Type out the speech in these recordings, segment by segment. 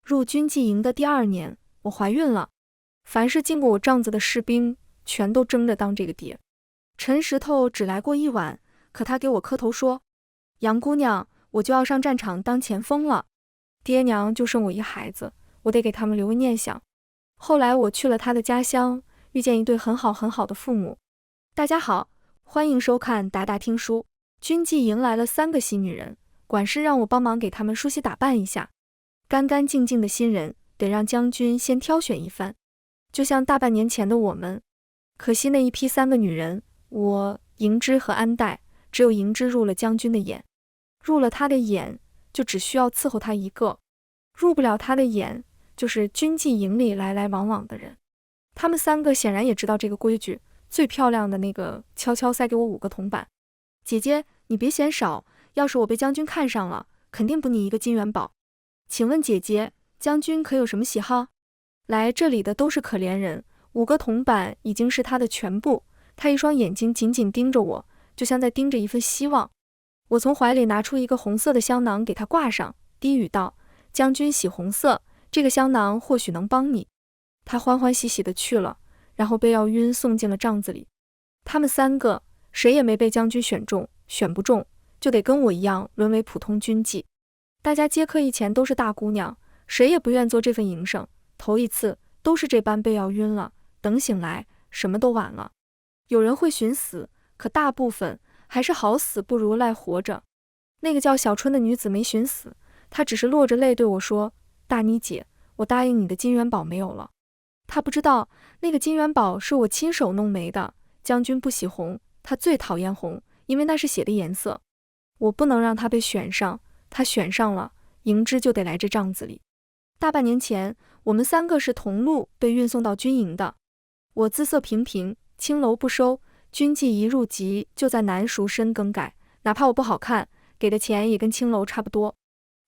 入军纪营的第2年，我怀孕了。凡是进过我帐子的士兵，全都争着当这个爹。陈石头只来过1晚，可他给我磕头说：“杨姑娘，我就要上战场当前锋了。爹娘就剩我一孩子，我得给他们留个念想。”后来我去了他的家乡，遇见一对很好的父母。大家好，欢迎收看达达听书。军纪营来了3个新女人，管事让我帮忙给他们梳洗打扮一下。干干净净的新人，得让将军先挑选一番，就像大半年前的我们。可惜那一批3个女人，我、迎之和安代，只有迎之入了将军的眼。入了他的眼，就只需要伺候他一个；入不了他的眼，就是军纪营里来来往往的人。他们3个显然也知道这个规矩，最漂亮的那个悄悄塞给我5个铜板。姐姐，你别嫌少，要是我被将军看上了，肯定补你一个金元宝。请问姐姐，将军可有什么喜好？来这里的都是可怜人，5个铜板已经是他的全部。他一双眼睛紧紧盯着我，就像在盯着一份希望。我从怀里拿出一个红色的香囊给他挂上，低语道：“将军喜红色，这个香囊或许能帮你。”他欢欢喜喜地去了，然后被药晕送进了帐子里。他们3个谁也没被将军选中，选不中就得跟我一样沦为普通军妓。大家接客以前都是大姑娘，谁也不愿做这份营生，头一次都是这般被药晕了，等醒来什么都晚了。有人会寻死，可大部分还是好死不如赖活着。那个叫小春的女子没寻死，她只是落着泪对我说：“大妮姐，我答应你的金元宝没有了。”她不知道那个金元宝是我亲手弄没的。将军不喜红，他最讨厌红，因为那是血的颜色。我不能让他被选上，他选上了，迎之就得来这帐子里。大半年前，我们3个是同路被运送到军营的。我姿色平平，青楼不收，军纪一入籍就在南赎身更改，哪怕我不好看，给的钱也跟青楼差不多。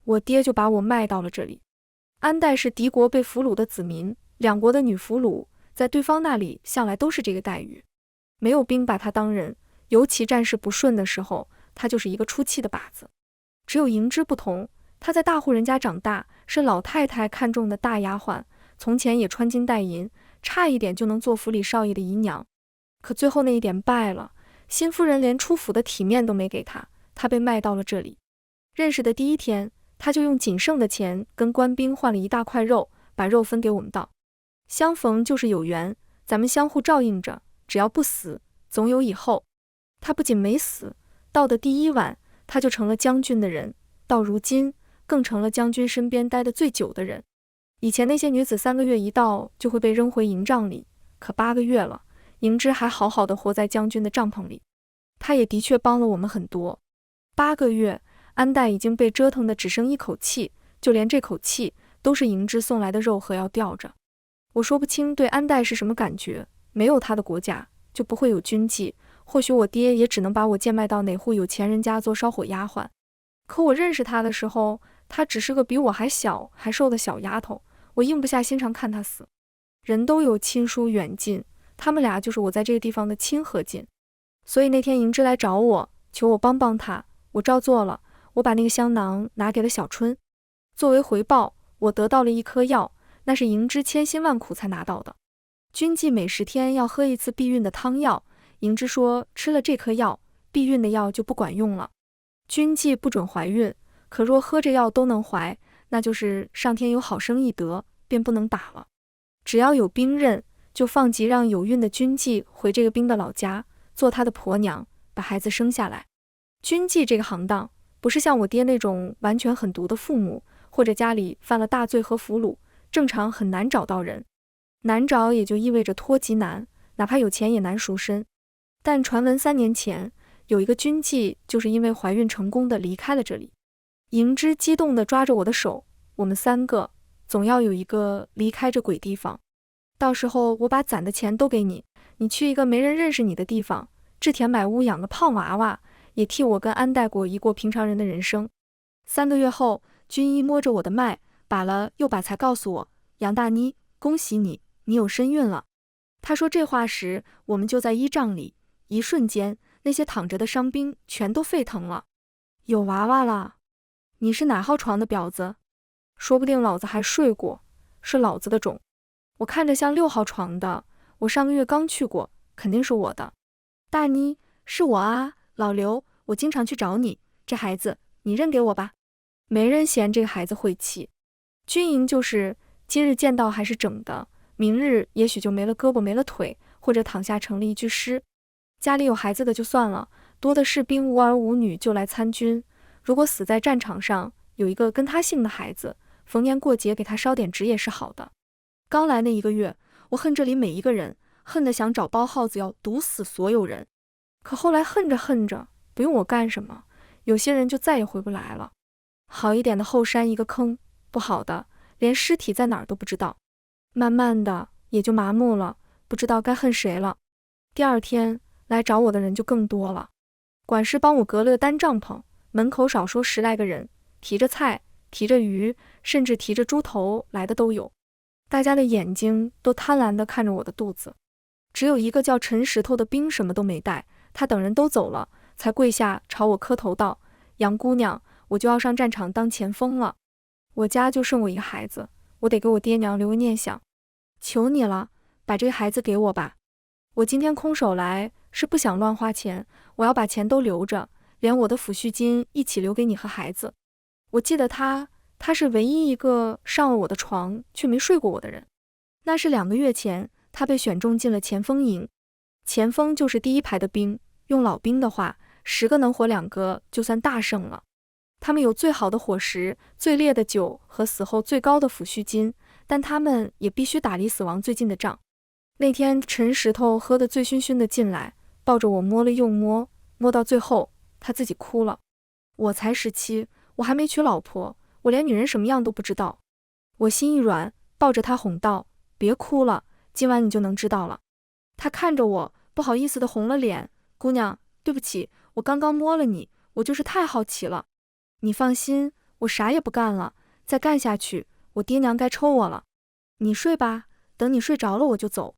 我爹就把我卖到了这里。安代是敌国被俘虏的子民，2国的女俘虏在对方那里向来都是这个待遇。没有兵把他当人，尤其战事不顺的时候，他就是一个出气的靶子。只有迎之不同，他在大户人家长大，是老太太看中的大丫鬟，从前也穿金戴银，差一点就能做府里少爷的姨娘。可最后那一点败了，新夫人连出府的体面都没给他，他被卖到了这里。认识的第1天，他就用仅剩的钱跟官兵换了一大块肉，把肉分给我们道：“相逢就是有缘，咱们相互照应着，只要不死，总有以后。”他不仅没死，到的第1晚，他就成了将军的人，到如今更成了将军身边待得最久的人。以前那些女子3个月一到就会被扔回营帐里，可8个月了，迎之还好好的活在将军的帐篷里。他也的确帮了我们很多。8个月，安代已经被折腾的只剩一口气，就连这口气都是迎之送来的肉和药吊着。我说不清对安代是什么感觉，没有他的国家就不会有军纪，或许我爹也只能把我贱卖到哪户有钱人家做烧火丫鬟。可我认识他的时候，他只是个比我还小还瘦的小丫头，我硬不下心肠看他死。人都有亲疏远近，他们俩就是我在这个地方的亲和近。所以那天迎之来找我，求我帮帮他，我照做了。我把那个香囊拿给了小春，作为回报，我得到了一颗药，那是迎之千辛万苦才拿到的。军纪每10天要喝1次避孕的汤药，迎之说吃了这颗药，避孕的药就不管用了。军纪不准怀孕，可若喝着药都能怀，那就是上天有好生意得，便不能打了。只要有兵刃，就放急让有孕的军纪回这个兵的老家，做他的婆娘，把孩子生下来。军纪这个行当，不是像我爹那种完全狠毒的父母，或者家里犯了大罪和俘虏，正常很难找到人。难找也就意味着脱籍难，哪怕有钱也难赎身。但传闻3年前，有一个军纪就是因为怀孕成功的离开了这里。迎之激动地抓着我的手，我们3个总要有一个离开这鬼地方。到时候我把攒的钱都给你，你去一个没人认识你的地方，置田买屋养个胖娃娃，也替我跟安代果一过平常人的人生。3个月后，军医摸着我的脉，把了又把才告诉我：“杨大妮，恭喜你，你有身孕了。”他说这话时，我们就在医帐里，一瞬间，那些躺着的伤兵全都沸腾了。有娃娃了！你是哪号床的婊子？说不定老子还睡过，是老子的种。我看着像6号床的，我上个月刚去过，肯定是我的。大妮，是我啊，老刘，我经常去找你，这孩子你认给我吧。没人嫌这个孩子晦气。军营就是今日见到还是整的，明日也许就没了胳膊没了腿，或者躺下成了一具尸。家里有孩子的就算了，多的是兵无儿无女就来参军，如果死在战场上有一个跟他姓的孩子，逢年过节给他烧点纸也是好的。刚来那1个月，我恨这里每一个人，恨得想找包耗子要毒死所有人。可后来恨着恨着，不用我干什么，有些人就再也回不来了。好一点的后山一个坑，不好的连尸体在哪儿都不知道。慢慢的也就麻木了，不知道该恨谁了。第2天来找我的人就更多了。管事帮我隔了个单帐篷，门口少说10来个人，提着菜，提着鱼，甚至提着猪头来的都有。大家的眼睛都贪婪地看着我的肚子。只有一个叫陈石头的兵什么都没带，他等人都走了，才跪下朝我磕头道：杨姑娘，我就要上战场当前锋了。我家就剩我一个孩子，我得给我爹娘留个念想。求你了，把这个孩子给我吧。我今天空手来，是不想乱花钱，我要把钱都留着，连我的抚恤金一起留给你和孩子。我记得他是唯一一个上了我的床却没睡过我的人。那是2个月前，他被选中进了前锋营。前锋就是第1排的兵，用老兵的话，10个能活2个就算大胜了。他们有最好的伙食，最烈的酒和死后最高的抚恤金，但他们也必须打离死亡最近的仗。那天陈石头喝得醉醺醺的进来，抱着我摸了又摸，摸到最后他自己哭了。我才17，我还没娶老婆，我连女人什么样都不知道。我心一软，抱着他哄道：别哭了，今晚你就能知道了。他看着我，不好意思地红了脸：姑娘，对不起，我刚刚摸了你，我就是太好奇了。你放心，我啥也不干了，再干下去，我爹娘该抽我了。你睡吧，等你睡着了我就走。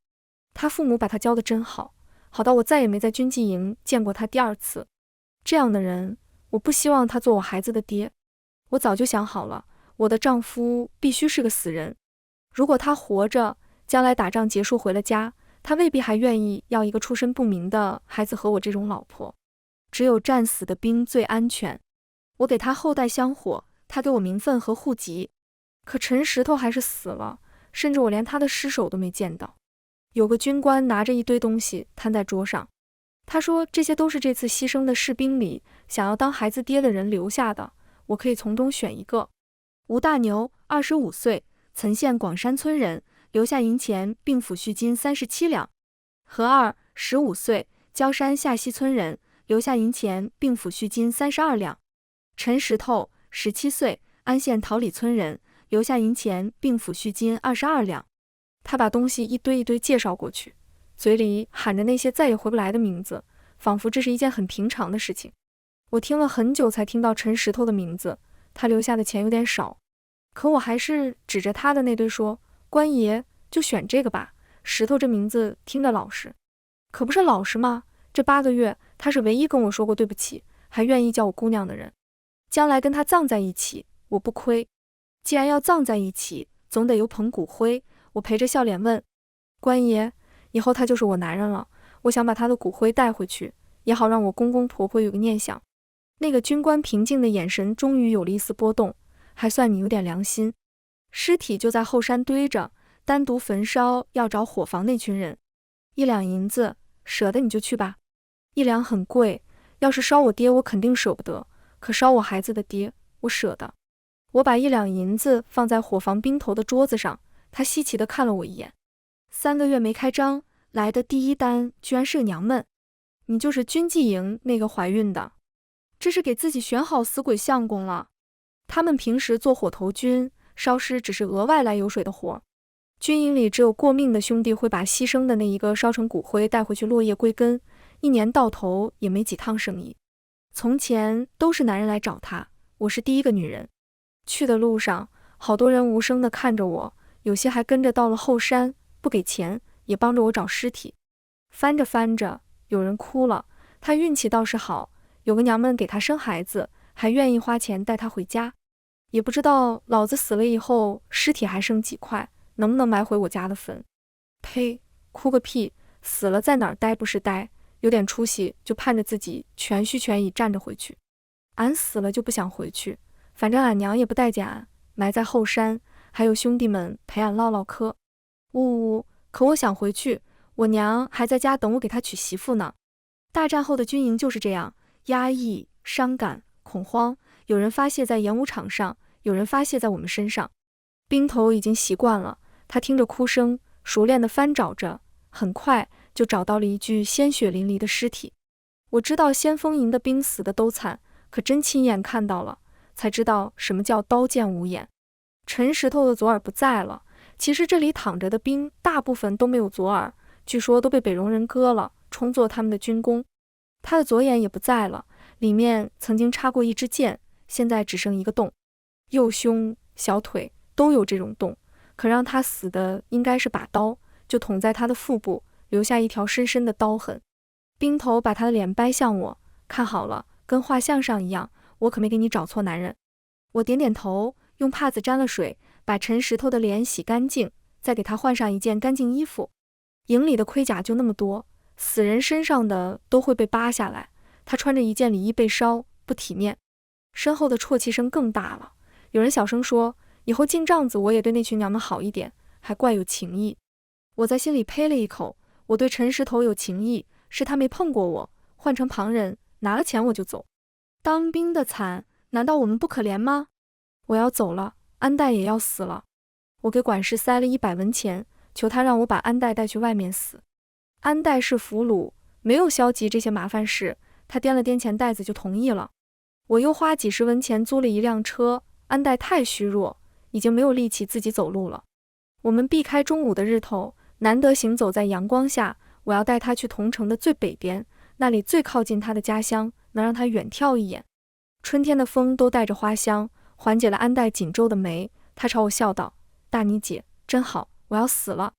他父母把他教得真好，好到我再也没在军纪营见过他第2次。这样的人，我不希望他做我孩子的爹。我早就想好了，我的丈夫必须是个死人。如果他活着，将来打仗结束回了家，他未必还愿意要一个出身不明的孩子和我这种老婆。只有战死的兵最安全。我给他后代香火，他给我名分和户籍。可陈石头还是死了，甚至我连他的尸首都没见到。有个军官拿着一堆东西摊在桌上，他说这些都是这次牺牲的士兵里想要当孩子爹的人留下的，我可以从中选一个。吴大牛，25岁，岑县广山村人，留下银钱并抚恤金37两。何二，15岁，焦山下溪村人，留下银钱并抚恤金32两。陈石头，17岁，安县桃里村人，留下银钱并抚恤金22两。他把东西一堆一堆介绍过去，嘴里喊着那些再也回不来的名字，仿佛这是一件很平常的事情。我听了很久才听到陈石头的名字，他留下的钱有点少，可我还是指着他的那堆说：官爷，就选这个吧，石头这名字听着老实。可不是老实吗？这8个月，他是唯一跟我说过对不起，还愿意叫我姑娘的人。将来跟他葬在一起，我不亏。既然要葬在一起，总得有捧骨灰。我陪着笑脸问：官爷，以后他就是我男人了，我想把他的骨灰带回去，也好让我公公婆婆有个念想。那个军官平静的眼神终于有了一丝波动，还算你有点良心。尸体就在后山堆着，单独焚烧要找伙房那群人。1两银子，舍得你就去吧。1两很贵，要是烧我爹我肯定舍不得，可烧我孩子的爹，我舍得。我把1两银子放在伙房兵头的桌子上，他稀奇地看了我一眼。3个月没开张，来的第1单居然是个娘们。你就是军纪营那个怀孕的？这是给自己选好死鬼相公了。他们平时做火头军，烧尸只是额外来油水的活。军营里只有过命的兄弟会把牺牲的那一个烧成骨灰带回去落叶归根，1年到头也没几趟生意。从前都是男人来找他，我是第1个女人。去的路上，好多人无声地看着我，有些还跟着到了后山，不给钱，也帮着我找尸体。翻着翻着，有人哭了，他运气倒是好，有个娘们给他生孩子，还愿意花钱带他回家。也不知道老子死了以后尸体还剩几块，能不能埋回我家的坟。呸，哭个屁，死了在哪儿待不是待，有点出息就盼着自己全虚全已站着回去。俺死了就不想回去，反正俺娘也不待见俺，埋在后山，还有兄弟们陪俺唠唠嗑。呜呜，可我想回去，我娘还在家等我给她娶媳妇呢。大战后的军营就是这样，压抑、伤感、恐慌，有人发泄在演武场上，有人发泄在我们身上。兵头已经习惯了，他听着哭声，熟练地翻找着，很快就找到了一具鲜血淋漓的尸体。我知道先锋营的兵死的都惨，可真亲眼看到了，才知道什么叫刀剑无眼。陈石头的左耳不在了，其实这里躺着的兵大部分都没有左耳，据说都被北戎人割了，充作他们的军功。他的左眼也不在了，里面曾经插过一支箭，现在只剩一个洞。右胸、小腿都有这种洞，可让他死的应该是把刀，就捅在他的腹部，留下一条深深的刀痕。兵头把他的脸掰向我，看好了，跟画像上一样，我可没给你找错男人。我点点头，用帕子沾了水，把陈石头的脸洗干净，再给他换上一件干净衣服。营里的盔甲就那么多，死人身上的都会被扒下来，他穿着一件里衣被烧，不体面。身后的啜泣声更大了，有人小声说，以后进帐子我也对那群娘们好一点，还怪有情义。我在心里呸了一口，我对陈石头有情义，是他没碰过我，换成旁人，拿了钱我就走。当兵的惨，难道我们不可怜吗？我要走了，安代也要死了。我给管事塞了100文钱，求他让我把安代带去外面死。安代是俘虏，没有消极这些麻烦事，他掂了掂钱袋子就同意了。我又花几十文钱租了一辆车，安代太虚弱，已经没有力气自己走路了。我们避开中午的日头，难得行走在阳光下，我要带他去桐城的最北边，那里最靠近他的家乡，能让他远眺一眼。春天的风都带着花香，缓解了安代紧皱的眉。他朝我笑道：大妮姐，真好，我要死了。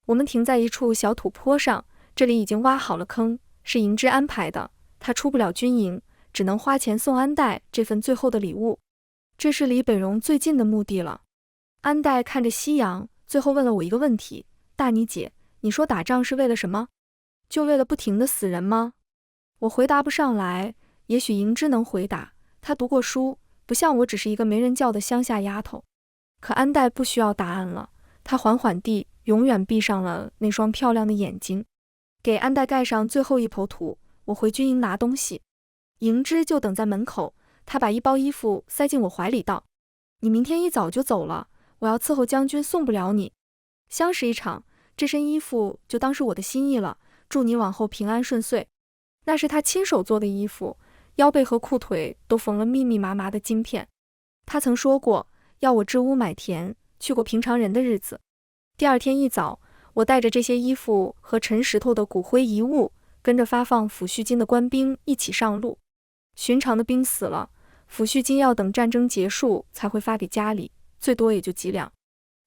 我们停在一处小土坡上，这里已经挖好了坑，是营之安排的，他出不了军营，只能花钱送安代这份最后的礼物。这是离北戎最近的墓地了。安代看着夕阳，最后问了我一个问题：大妮姐，你说打仗是为了什么？就为了不停的死人吗？我回答不上来，也许营之能回答，他读过书，不像我只是一个没人叫的乡下丫头。可安代不需要答案了，他缓缓地永远闭上了那双漂亮的眼睛。给安代盖上最后一抔土，我回军营拿东西。营之就等在门口，他把一包衣服塞进我怀里道：你明天一早就走了，我要伺候将军，送不了你。相识一场，这身衣服就当是我的心意了，祝你往后平安顺遂。那是他亲手做的衣服，腰背和裤腿都缝了密密麻麻的金片。他曾说过要我织屋买田，去过平常人的日子。第二天一早，我带着这些衣服和陈石头的骨灰遗物，跟着发放抚恤金的官兵一起上路。寻常的兵死了，抚恤金要等战争结束才会发给家里，最多也就几两。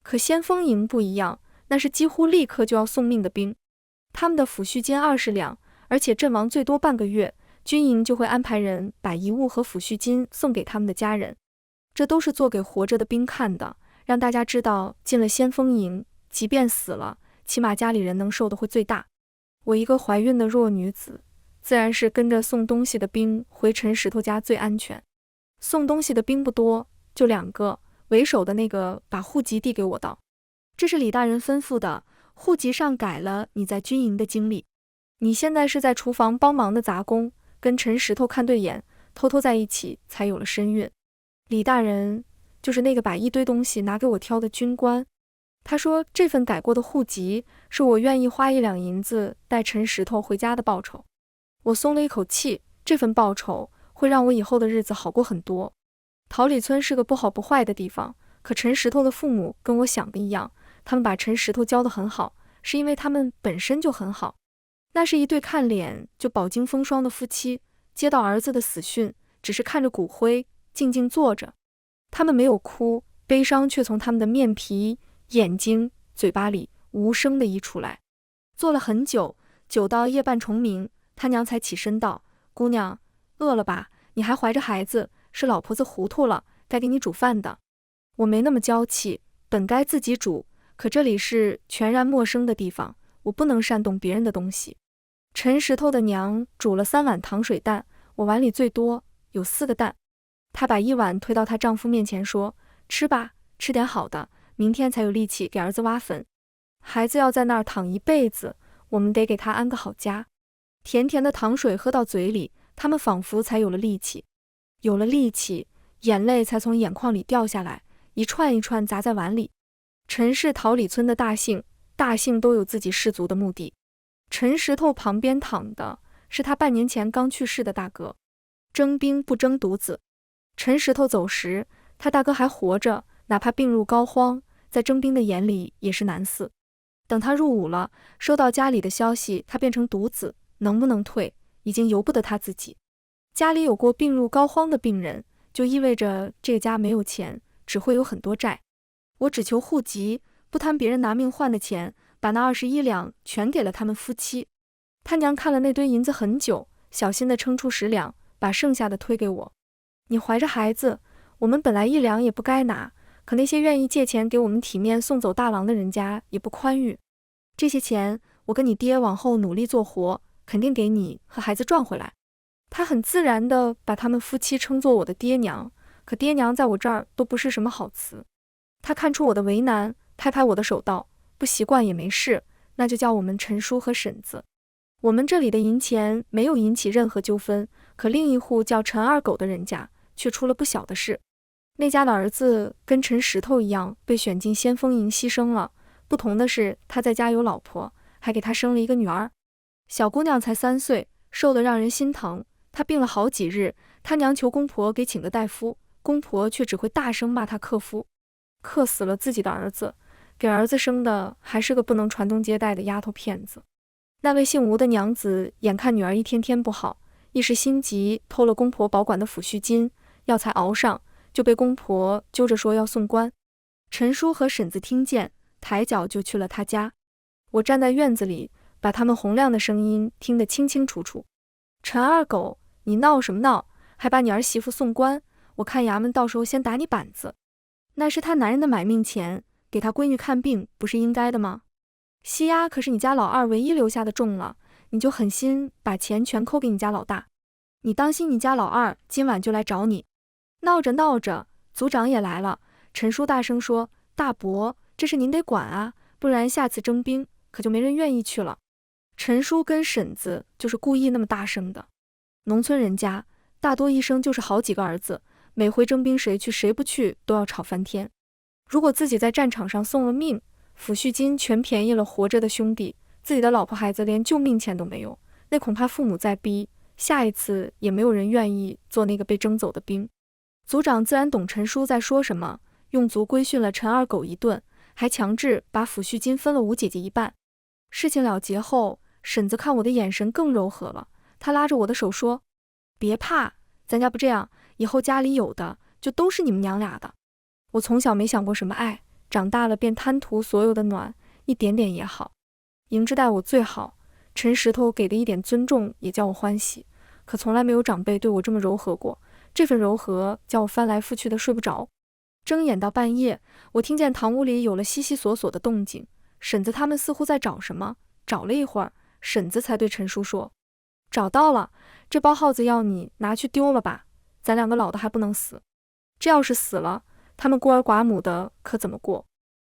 可先锋营不一样，那是几乎立刻就要送命的兵，他们的抚恤金20两，而且阵亡最多半个月，军营就会安排人把遗物和抚恤金送给他们的家人。这都是做给活着的兵看的，让大家知道进了先锋营，即便死了，起码家里人能受的会最大。我一个怀孕的弱女子，自然是跟着送东西的兵回陈石头家最安全。送东西的兵不多，就2个，为首的那个把户籍递给我道：这是李大人吩咐的，户籍上改了你在军营的经历。你现在是在厨房帮忙的杂工，跟陈石头看对眼，偷偷在一起才有了身孕。李大人就是那个把一堆东西拿给我挑的军官。他说这份改过的户籍是我愿意花1两银子带陈石头回家的报酬。我松了一口气，这份报酬会让我以后的日子好过很多。桃李村是个不好不坏的地方，可陈石头的父母跟我想的一样，他们把陈石头教得很好，是因为他们本身就很好。那是一对看脸就饱经风霜的夫妻，接到儿子的死讯，只是看着骨灰静静坐着。他们没有哭，悲伤却从他们的面皮、眼睛、嘴巴里无声地溢出来。坐了很久，久到夜半虫鸣，他娘才起身道：姑娘，饿了吧？你还怀着孩子，是老婆子糊涂了，该给你煮饭的。我没那么娇气，本该自己煮，可这里是全然陌生的地方，我不能煽动别人的东西。陈石头的娘煮了3碗糖水蛋，我碗里最多，有4个蛋。她把1碗推到她丈夫面前说：“吃吧，吃点好的，明天才有力气给儿子挖坟。孩子要在那儿躺一辈子，我们得给他安个好家。”甜甜的糖水喝到嘴里，他们仿佛才有了力气。有了力气，眼泪才从眼眶里掉下来，一串一串砸在碗里。陈氏桃李村的大姓都有自己氏族的墓地。陈石头旁边躺的是他半年前刚去世的大哥。征兵不征独子，陈石头走时，他大哥还活着，哪怕病入膏肓，在征兵的眼里也是男嗣。等他入伍了，收到家里的消息，他变成独子，能不能退，已经由不得他自己。家里有过病入膏肓的病人，就意味着这个家没有钱，只会有很多债。我只求户籍，不贪别人拿命换的钱，把那21两全给了他们夫妻。他娘看了那堆银子很久，小心地称出10两，把剩下的推给我。你怀着孩子，我们本来1两也不该拿，可那些愿意借钱给我们体面送走大郎的人家也不宽裕。这些钱我跟你爹往后努力做活，肯定给你和孩子赚回来。他很自然地把他们夫妻称作我的爹娘，可爹娘在我这儿都不是什么好词。他看出我的为难，拍拍我的手道：“不习惯也没事，那就叫我们陈叔和婶子。”我们这里的银钱没有引起任何纠纷，可另一户叫陈二狗的人家却出了不小的事。那家的儿子跟陈石头一样被选进先锋营牺牲了，不同的是他在家有老婆，还给他生了一个女儿。小姑娘才3岁，瘦得让人心疼。她病了好几日，她娘求公婆给请个大夫，公婆却只会大声骂她克夫，克死了自己的儿子，给儿子生的还是个不能传宗接代的丫头片子。那位姓吴的娘子眼看女儿一天天不好，一时心急，偷了公婆保管的抚恤金，药材熬上，就被公婆揪着说要送官。陈叔和婶子听见，抬脚就去了他家。我站在院子里，把他们洪亮的声音听得清清楚楚。陈二狗，你闹什么闹？还把你儿媳妇送官？我看衙门到时候先打你板子。那是他男人的买命钱，给他闺女看病不是应该的吗？西丫可是你家老二唯一留下的种了，你就狠心把钱全扣给你家老大。你当心你家老二今晚就来找你。闹着闹着，族长也来了。陈叔大声说：“大伯，这事您得管啊，不然下次征兵可就没人愿意去了。”陈叔跟婶子就是故意那么大声的。农村人家大多一生就是好几个儿子，每回征兵谁去谁不去都要吵翻天。如果自己在战场上送了命，抚恤金全便宜了活着的兄弟，自己的老婆孩子连救命钱都没有，那恐怕父母再逼，下一次也没有人愿意做那个被征走的兵。族长自然懂陈叔在说什么，用足规训了陈二狗一顿，还强制把抚恤金分了吴姐姐一半。事情了结后，婶子看我的眼神更柔和了，她拉着我的手说：“别怕，咱家不这样，以后家里有的就都是你们娘俩的。”我从小没想过什么爱，长大了便贪图所有的暖，一点点也好。营之待我最好，陈石头给的一点尊重也叫我欢喜，可从来没有长辈对我这么柔和过，这份柔和叫我翻来覆去的睡不着。睁眼到半夜，我听见堂屋里有了悉悉索索的动静，婶子他们似乎在找什么，找了一会儿，婶子才对陈叔说：“找到了，这包耗子要你拿去丢了吧，咱2个老的还不能死，这要是死了，他们孤儿寡母的可怎么过？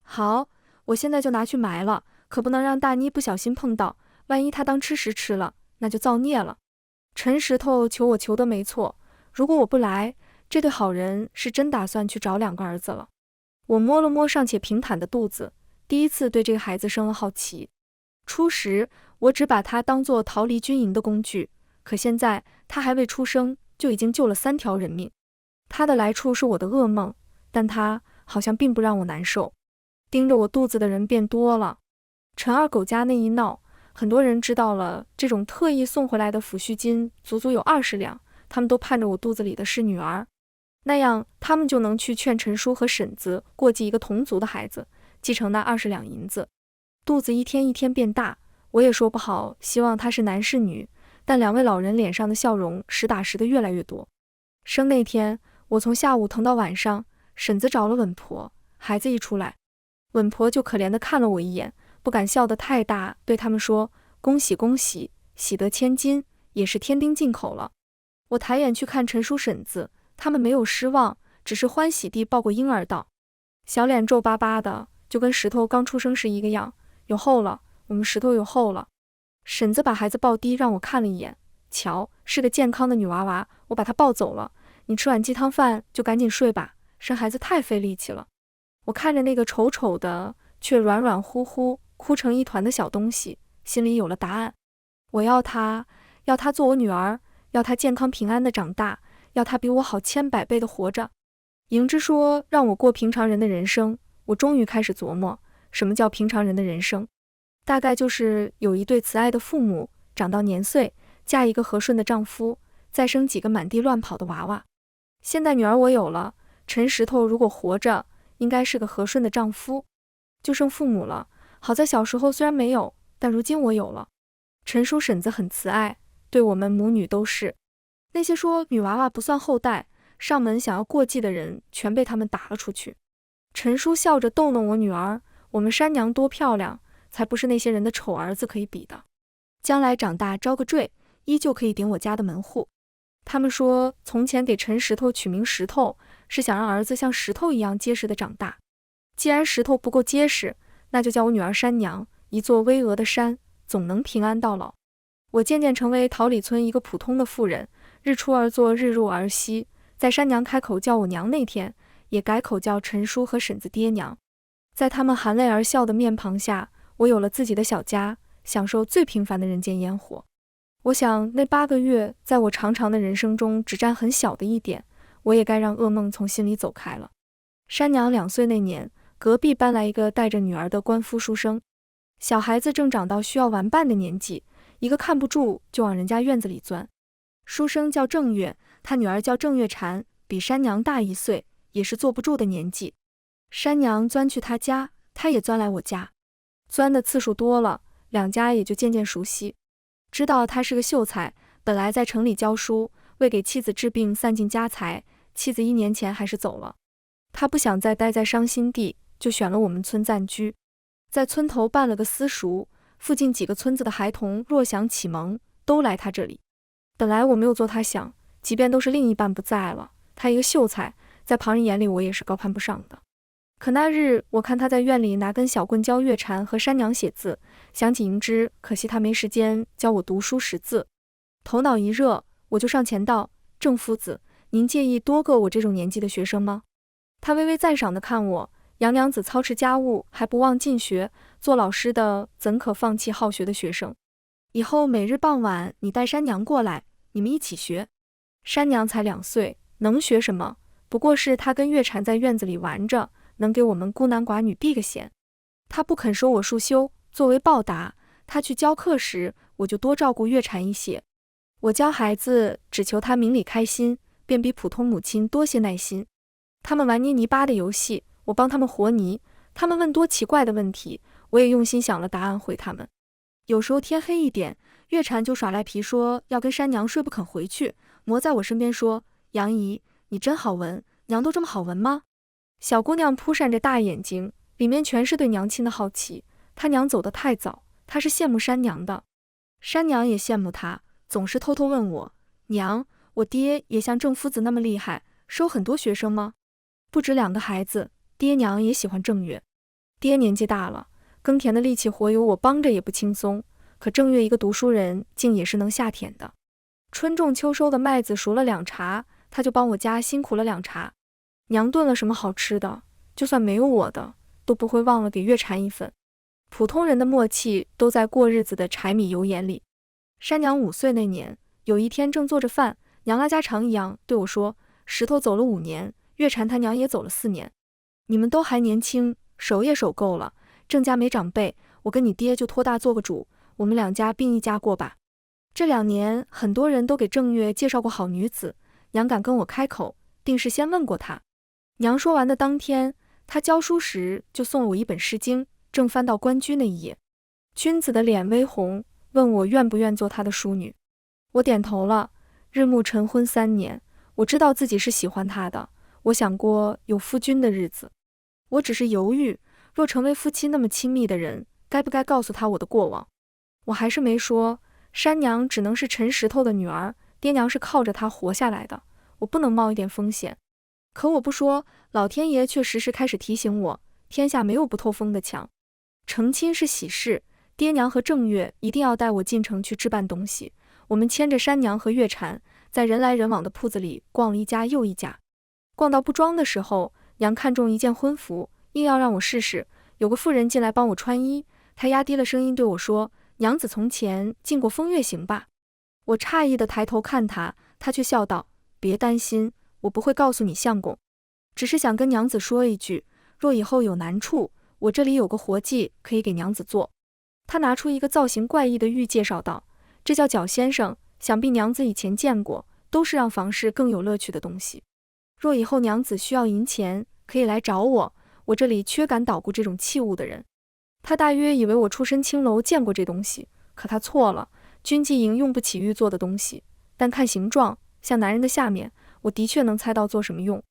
好，我现在就拿去埋了，可不能让大妮不小心碰到，万一她当吃食吃了，那就造孽了。”陈石头求我求得没错，如果我不来，这对好人是真打算去找2个儿子了。我摸了摸尚且平坦的肚子，第一次对这个孩子生了好奇。初时我只把他当作逃离军营的工具，可现在他还未出生就已经救了3条人命。他的来处是我的噩梦，但他好像并不让我难受。盯着我肚子的人变多了。陈二狗家那一闹，很多人知道了，这种特意送回来的抚恤金足足有20两，他们都盼着我肚子里的是女儿，那样他们就能去劝陈叔和婶子过继一个同族的孩子，继承那20两银子。肚子一天一天变大，我也说不好希望他是男是女，但2位老人脸上的笑容实打实的越来越多。生那天我从下午疼到晚上，婶子找了稳婆，孩子一出来，稳婆就可怜地看了我一眼，不敢笑得太大，对他们说：恭喜恭喜，喜得千金，也是天丁进口了。我抬眼去看陈叔婶子，他们没有失望，只是欢喜地抱过婴儿道，小脸皱巴巴的，就跟石头刚出生时一个样。有后了，我们石头有后了。婶子把孩子抱低让我看了一眼，瞧，是个健康的女娃娃，我把她抱走了，你吃碗鸡汤饭就赶紧睡吧，生孩子太费力气了。我看着那个丑丑的却软软乎乎哭成一团的小东西，心里有了答案。我要她做我女儿，要她健康平安的长大，要她比我好千百倍的活着。莹之说让我过平常人的人生，我终于开始琢磨，什么叫平常人的人生？大概就是有一对慈爱的父母，长到年岁，嫁一个和顺的丈夫，再生几个满地乱跑的娃娃。现在女儿我有了，陈石头如果活着，应该是个和顺的丈夫。就剩父母了，好在小时候虽然没有，但如今我有了。陈叔婶子很慈爱，对我们母女都是。那些说女娃娃不算后代，上门想要过继的人，全被他们打了出去。陈叔笑着逗弄我女儿，我们山娘多漂亮，才不是那些人的丑儿子可以比的。将来长大招个赘，依旧可以顶我家的门户。他们说从前给陈石头取名石头，是想让儿子像石头一样结实的长大。既然石头不够结实，那就叫我女儿山娘，一座巍峨的山，总能平安到老。我渐渐成为桃李村一个普通的妇人，日出而作，日入而息。在山娘开口叫我娘那天，也改口叫陈叔和婶子爹娘。在他们含泪而笑的面庞下，我有了自己的小家，享受最平凡的人间烟火。我想那8个月在我长长的人生中只占很小的一点，我也该让噩梦从心里走开了。山娘2岁那年，隔壁搬来一个带着女儿的官夫书生，小孩子正长到需要玩伴的年纪，一个看不住就往人家院子里钻。书生叫郑月，他女儿叫郑月婵，比山娘大1岁，也是坐不住的年纪。山娘钻去他家，他也钻来我家，钻的次数多了，两家也就渐渐熟悉。知道他是个秀才，本来在城里教书，为给妻子治病散尽家财，妻子1年前还是走了。他不想再待在伤心地，就选了我们村暂居，在村头办了个私塾，附近几个村子的孩童若想启蒙，都来他这里。本来我没有做他想，即便都是另一半不在了，他一个秀才，在旁人眼里我也是高攀不上的。可那日我看他在院里拿根小棍教月婵和山娘写字，想起莹之，可惜他没时间教我读书识字。头脑一热，我就上前道：郑夫子，您介意多个我这种年纪的学生吗？他微微赞赏地看我，杨娘子操持家务还不忘进学，做老师的怎可放弃好学的学生？以后每日傍晚你带山娘过来，你们一起学。山娘才2岁，能学什么？不过是她跟月婵在院子里玩着，能给我们孤男寡女避个嫌。她不肯收我束修，作为报答，她去教课时，我就多照顾月婵一些。我教孩子只求他明理开心，便比普通母亲多些耐心。他们玩捏泥巴的游戏，我帮他们和泥；他们问多奇怪的问题，我也用心想了答案回他们。有时候天黑一点，月婵就耍赖皮说要跟山娘睡，不肯回去，磨在我身边说：杨姨，你真好闻，娘都这么好闻吗？小姑娘扑闪着大眼睛，里面全是对娘亲的好奇。她娘走得太早，她是羡慕山娘的，山娘也羡慕她，总是偷偷问我：娘，我爹也像郑夫子那么厉害，收很多学生吗？不止2个孩子，爹娘也喜欢郑月。爹年纪大了，耕田的力气活有我帮着也不轻松，可郑月一个读书人，竟也是能下田的。春种秋收的麦子熟了2茬，他就帮我家辛苦了2茬。娘炖了什么好吃的，就算没有我的，都不会忘了给月婵一份。普通人的默契都在过日子的柴米油盐里。山娘5岁那年，有一天正做着饭，娘拉家常一样对我说：石头走了5年，月婵他娘也走了4年，你们都还年轻，守也守够了，郑家没长辈，我跟你爹就托大做个主，我们2家并一家过吧。这2年很多人都给郑月介绍过好女子，娘敢跟我开口，定是先问过她。娘说完的当天，她教书时就送了我一本诗经，正翻到关雎那一页。君子的脸微红，问我愿不愿做他的淑女。我点头了。日暮晨昏3年，我知道自己是喜欢他的，我想过有夫君的日子。我只是犹豫，若成为夫妻那么亲密的人，该不该告诉他我的过往？我还是没说，山娘只能是陈石头的女儿，爹娘是靠着她活下来的，我不能冒一点风险。可我不说，老天爷却时时开始提醒我，天下没有不透风的墙。成亲是喜事，爹娘和正月一定要带我进城去置办东西。我们牵着山娘和月蝉，在人来人往的铺子里逛了一家又一家。逛到布庄的时候，娘看中一件婚服，硬要让我试试。有个妇人进来帮我穿衣，她压低了声音对我说：“娘子从前进过风月行吧？”我诧异地抬头看她，她却笑道：“别担心，我不会告诉你相公，只是想跟娘子说一句，若以后有难处，我这里有个活计可以给娘子做。”她拿出一个造型怪异的玉，介绍道：“这叫角先生，想必娘子以前见过，都是让房事更有乐趣的东西。若以后娘子需要银钱，可以来找我，我这里缺敢捣鼓这种器物的人。”他大约以为我出身青楼见过这东西，可他错了，军纪营用不起玉做的东西，但看形状像男人的下面，我的确能猜到做什么用。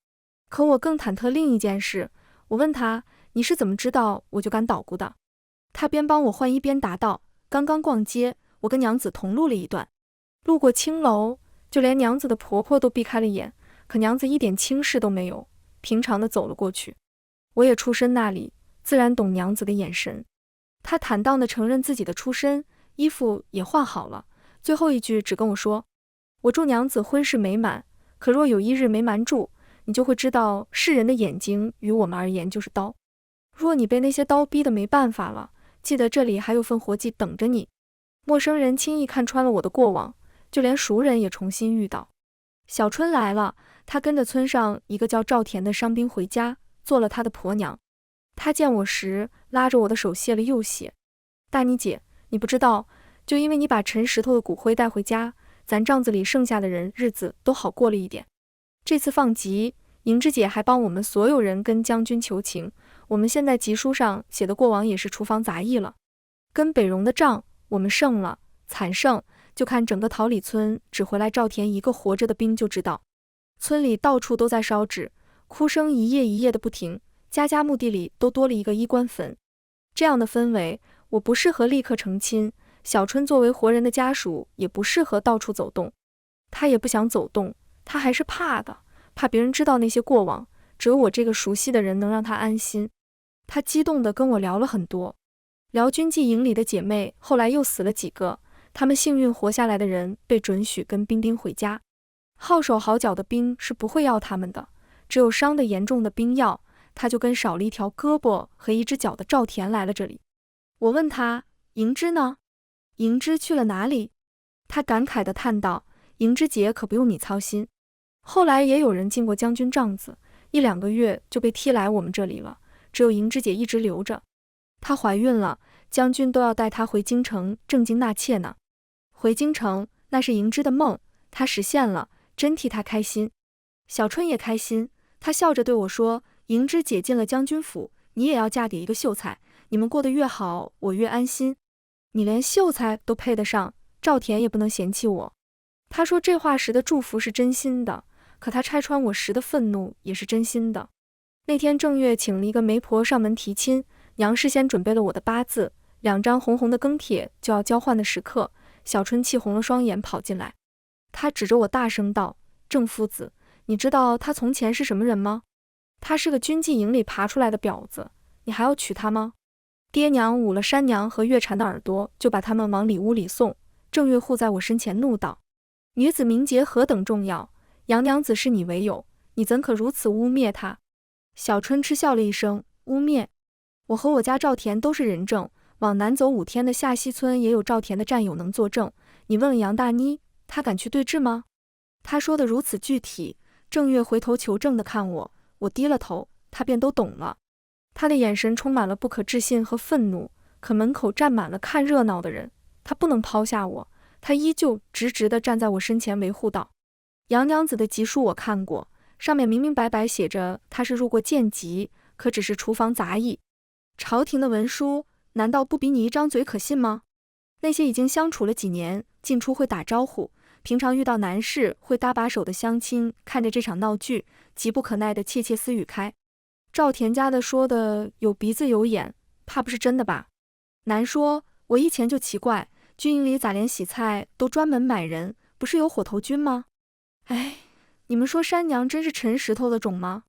可我更忐忑另一件事，我问他：“你是怎么知道我就敢捣鼓的？”他边帮我换衣边答道：“刚刚逛街，我跟娘子同路了一段，路过青楼，就连娘子的婆婆都避开了眼，可娘子一点轻视都没有，平常的走了过去。我也出身那里，自然懂娘子的眼神。”他坦荡地承认自己的出身，衣服也换好了，最后一句只跟我说：“我祝娘子婚事美满，可若有一日没瞒住，你就会知道世人的眼睛于我们而言就是刀。若你被那些刀逼得没办法了，记得这里还有份活计等着你。”陌生人轻易看穿了我的过往，就连熟人也重新遇到。小春来了，他跟着村上一个叫赵田的伤兵回家，做了他的婆娘。他见我时，拉着我的手谢了又谢：“大妮姐，你不知道，就因为你把陈石头的骨灰带回家，咱帐子里剩下的人日子都好过了一点。这次放集，莹之姐还帮我们所有人跟将军求情，我们现在集书上写的过往也是厨房杂役了。跟北荣的仗，我们胜了，惨胜，就看整个桃李村只回来赵田一个活着的兵就知道。村里到处都在烧纸，哭声一夜一夜的不停，家家墓地里都多了一个衣冠坟。这样的氛围，我不适合立刻成亲，小春作为活人的家属也不适合到处走动。他也不想走动，他还是怕的，怕别人知道那些过往，只有我这个熟悉的人能让他安心。他激动地跟我聊了很多，聊军纪营里的姐妹后来又死了几个，他们幸运活下来的人被准许跟兵丁回家，好手好脚的兵是不会要他们的，只有伤得严重的兵要，他就跟少了一条胳膊和一只脚的赵田来了这里。我问他：“莹之呢？莹之去了哪里？”他感慨地叹道：“莹之姐可不用你操心。后来也有人进过将军帐子，1-2个月就被踢来我们这里了，只有莹之姐一直留着。她怀孕了，将军都要带她回京城正经纳妾呢。回京城，那是莹之的梦，她实现了，真替她开心。”小春也开心，她笑着对我说：“莹之姐进了将军府，你也要嫁给一个秀才，你们过得越好，我越安心。你连秀才都配得上，赵田也不能嫌弃我。”他说这话时的祝福是真心的，可他拆穿我时的愤怒也是真心的。那天正月请了一个媒婆上门提亲，娘事先准备了我的八字，2张红红的庚帖就要交换的时刻，小春气红了双眼跑进来，他指着我大声道：“郑夫子，你知道他从前是什么人吗？他是个军纪营里爬出来的婊子，你还要娶她吗？”爹娘捂了山娘和月蝉的耳朵，就把他们往里屋里送。郑月护在我身前怒道：“女子名节何等重要，杨娘子视你为友，你怎可如此污蔑她？”小春嗤笑了一声：“污蔑？我和我家赵田都是人证，往南走5天的下西村也有赵田的战友能作证，你问问杨大妮，她敢去对质吗？”他说的如此具体，郑月回头求证地看我，我低了头，他便都懂了。他的眼神充满了不可置信和愤怒，可门口站满了看热闹的人，他不能抛下我，他依旧直直地站在我身前维护道：“杨娘子的籍书我看过，上面明明白白写着她是入过贱籍，可只是厨房杂役。朝廷的文书难道不比你一张嘴可信吗？那些已经相处了几年，进出会打招呼，平常遇到难事会搭把手的乡亲看着这场闹剧，急不可耐地窃窃私语开。赵田家的说的有鼻子有眼，怕不是真的吧？难说，我以前就奇怪，军营里咋连洗菜都专门买人，不是有火头军吗？哎，你们说山娘真是陈石头的种吗？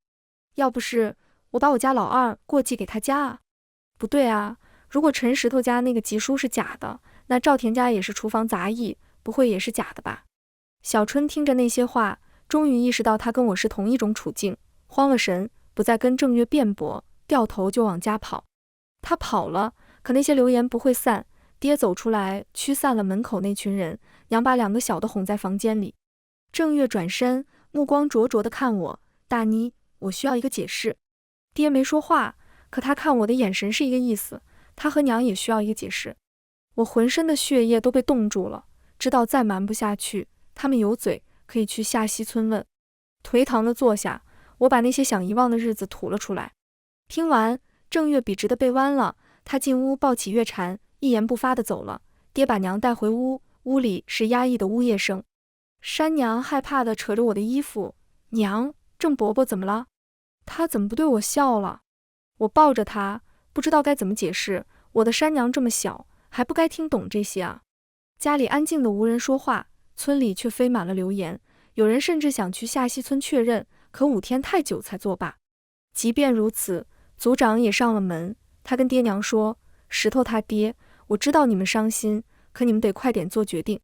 要不是我把我家老二过继给他家啊？不对啊，如果陈石头家那个集书是假的，那赵田家也是厨房杂役，不会也是假的吧？小春听着那些话，终于意识到他跟我是同一种处境，慌了神，不再跟郑月辩驳，掉头就往家跑。他跑了，可那些流言不会散，爹走出来驱散了门口那群人，娘把2个小的哄在房间里。郑月转身，目光灼灼地看我，大妮，我需要一个解释。爹没说话，可他看我的眼神是一个意思，他和娘也需要一个解释。我浑身的血液都被冻住了，知道再瞒不下去，他们有嘴可以去下西村问。颓唐地坐下，我把那些想遗忘的日子吐了出来。听完，郑月笔直地背弯了，他进屋抱起月蝉，一言不发地走了。爹把娘带回屋，屋里是压抑的呜咽声。山娘害怕地扯着我的衣服，娘，郑伯伯怎么了？他怎么不对我笑了？我抱着他，不知道该怎么解释，我的山娘这么小，还不该听懂这些啊。家里安静的无人说话，村里却飞满了流言，有人甚至想去下西村确认，可5天太久才作罢。即便如此，族长也上了门，他跟爹娘说，石头他爹，我知道你们伤心，可你们得快点做决定。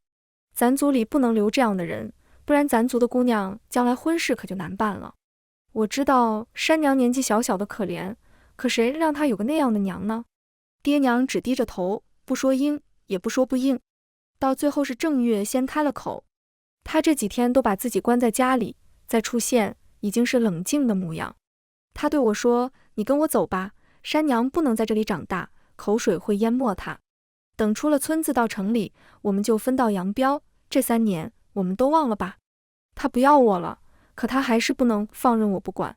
咱族里不能留这样的人，不然咱族的姑娘将来婚事可就难办了。我知道山娘年纪小小的可怜，可谁让她有个那样的娘呢？爹娘只低着头，不说应，也不说不应。到最后是郑月先开了口，她这几天都把自己关在家里，再出现已经是冷静的模样。她对我说，你跟我走吧，山娘不能在这里长大，口水会淹没她。等出了村子到城里，我们就分道扬镳，这3年我们都忘了吧。他不要我了，可他还是不能放任我不管，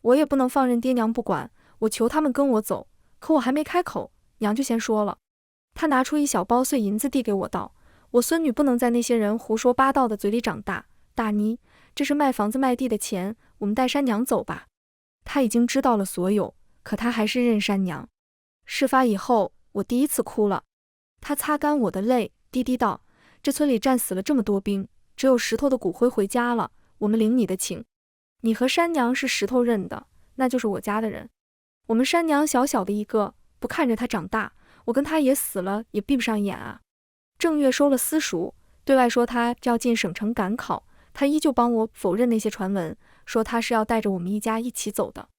我也不能放任爹娘不管，我求他们跟我走，可我还没开口，娘就先说了。他拿出1小包碎银子递给我道，我孙女不能在那些人胡说八道的嘴里长大，大妮，这是卖房子卖地的钱，我们带山娘走吧。他已经知道了所有，可他还是认山娘。事发以后，我第一次哭了。他擦干我的泪，低低道，这村里战死了这么多兵，只有石头的骨灰回家了，我们领你的情。你和山娘是石头认的，那就是我家的人。我们山娘小小的一个，不看着她长大，我跟她也死了，也闭不上眼啊。郑月收了私塾，对外说她要进省城赶考，她依旧帮我否认那些传闻，说她是要带着我们一家一起走的。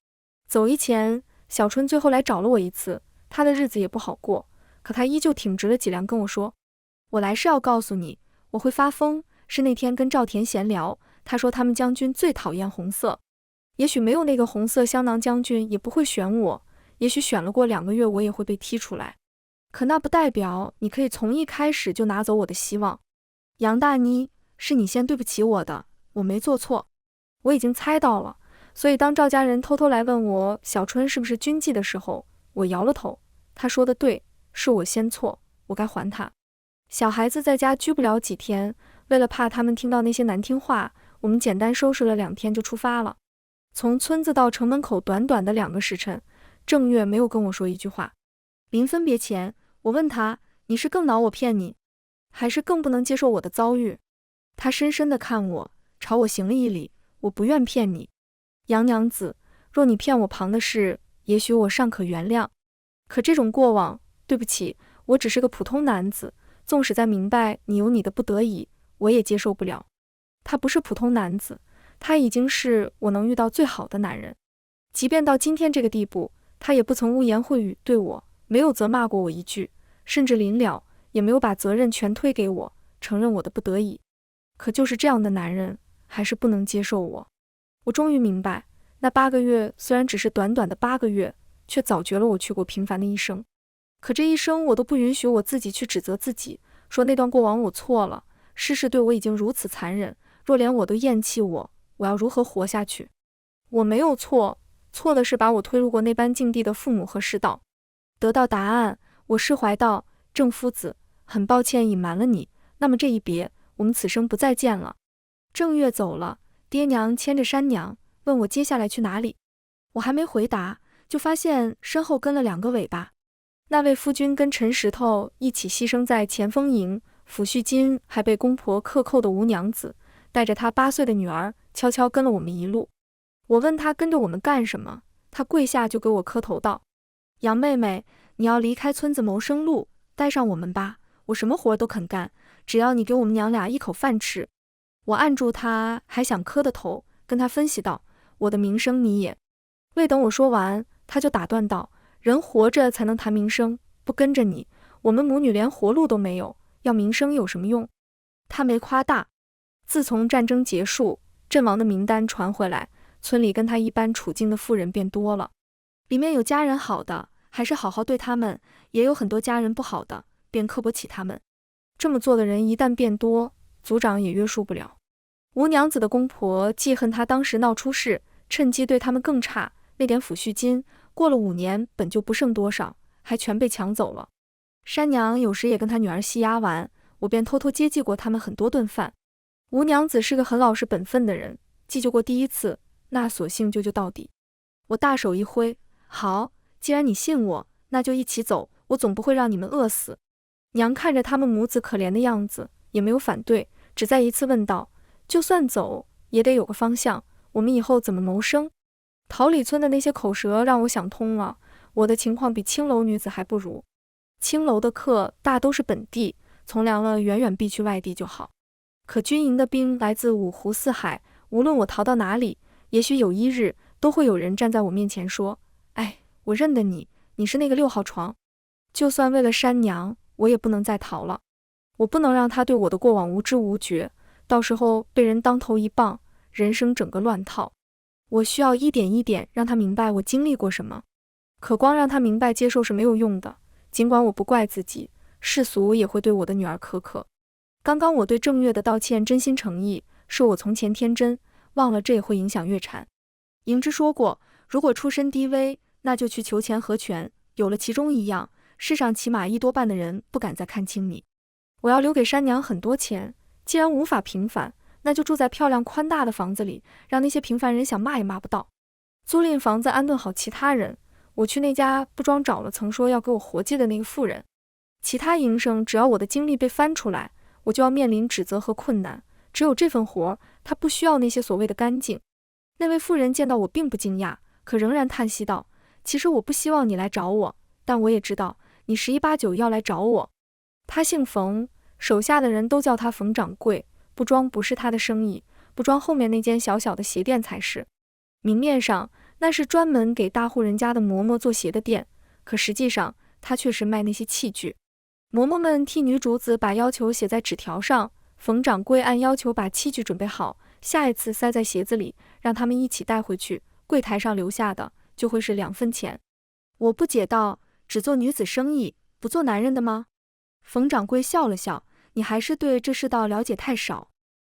走以前，小春最后来找了我一次，她的日子也不好过，可她依旧挺直了脊梁跟我说，我来是要告诉你，我会发疯，是那天跟赵田闲聊，他说他们将军最讨厌红色，也许没有那个红色香囊将军也不会选我，也许选了过2个月我也会被踢出来，可那不代表你可以从一开始就拿走我的希望。杨大妮，是你先对不起我的，我没做错，我已经猜到了，所以当赵家人偷偷来问我小春是不是军妓的时候，我摇了头，他说的对，是我先错，我该还他。小孩子在家居不了几天，为了怕他们听到那些难听话，我们简单收拾了2天就出发了。从村子到城门口短短的2个时辰，郑月没有跟我说一句话。临分别前，我问他，你是更恼我骗你，还是更不能接受我的遭遇？他深深地看我，朝我行了一礼，我不愿骗你。杨娘子，若你骗我旁的事，也许我尚可原谅，可这种过往，对不起，我只是个普通男子，纵使在明白你有你的不得已，我也接受不了。他不是普通男子，他已经是我能遇到最好的男人。即便到今天这个地步，他也不曾污言秽语对我，没有责骂过我一句，甚至临了也没有把责任全推给我，承认我的不得已。可就是这样的男人，还是不能接受我。我终于明白，那8个月虽然只是短短的8个月，却早绝了我去过平凡的一生。可这一生我都不允许我自己去指责自己，说那段过往我错了，世事对我已经如此残忍，若连我都厌弃我，我要如何活下去？我没有错，错的是把我推入过那般境地的父母和世道。得到答案，我释怀道，郑夫子，很抱歉隐瞒了你，那么这一别，我们此生不再见了。正月走了，爹娘牵着山娘，问我接下来去哪里。我还没回答，就发现身后跟了2个尾巴。那位夫君跟陈石头一起牺牲在前锋营，抚恤金还被公婆克扣的吴娘子，带着她8岁的女儿，悄悄跟了我们一路。我问她跟着我们干什么，她跪下就给我磕头道：杨妹妹，你要离开村子谋生路，带上我们吧，我什么活都肯干，只要你给我们娘俩一口饭吃。我按住她还想磕的头，跟她分析道：我的名声你也……未等我说完，她就打断道：人活着才能谈名声，不跟着你，我们母女连活路都没有，要名声有什么用？她没夸大。自从战争结束，阵亡的名单传回来，村里跟她一般处境的妇人变多了，里面有家人好的，还是好好对他们，也有很多家人不好的，便刻薄起他们。这么做的人一旦变多，族长也约束不了。吴娘子的公婆记恨她当时闹出事，趁机对他们更差，那点抚恤金过了5年本就不剩多少，还全被抢走了。山娘有时也跟她女儿戏丫玩，我便偷偷接济过他们很多顿饭。吴娘子是个很老实本分的人，记救过第1次，那索性救到底。我大手一挥：好，既然你信我，那就一起走，我总不会让你们饿死。娘看着他们母子可怜的样子，也没有反对，只再一次问道：就算走，也得有个方向，我们以后怎么谋生？桃李村的那些口舌让我想通了，我的情况比青楼女子还不如。青楼的客大都是本地，从良了远远避去外地就好。可军营的兵来自5湖4海，无论我逃到哪里，也许有一日都会有人站在我面前说：哎，我认得你，你是那个6号床。就算为了山娘，我也不能再逃了。我不能让她对我的过往无知无觉，到时候被人当头一棒，人生整个乱套。我需要一点一点让她明白我经历过什么。可光让她明白接受是没有用的，尽管我不怪自己，世俗也会对我的女儿苛刻。刚刚我对正月的道歉真心诚意，是我从前天真，忘了这也会影响月产。莹之说过，如果出身低微，那就去求钱合权，有了其中一样，世上起码1多半的人不敢再看轻你。我要留给山娘很多钱，既然无法平凡，那就住在漂亮宽大的房子里，让那些平凡人想骂也骂不到。租赁房子安顿好其他人，我去那家不装找了曾说要给我活计的那个妇人。其他营生只要我的经历被翻出来，我就要面临指责和困难，只有这份活，他不需要那些所谓的干净。那位妇人见到我并不惊讶，可仍然叹息道：其实我不希望你来找我，但我也知道你11、8、9要来找我。他姓冯，手下的人都叫他冯掌柜，不装不是他的生意，不装后面那间小小的鞋店才是。明面上那是专门给大户人家的嬷嬷做鞋的店，可实际上他却是卖那些器具。嬷嬷们替女主子把要求写在纸条上，冯掌柜按要求把器具准备好，下一次塞在鞋子里，让他们一起带回去，柜台上留下的就会是2分钱。我不解道：只做女子生意，不做男人的吗？冯掌柜笑了笑：你还是对这世道了解太少。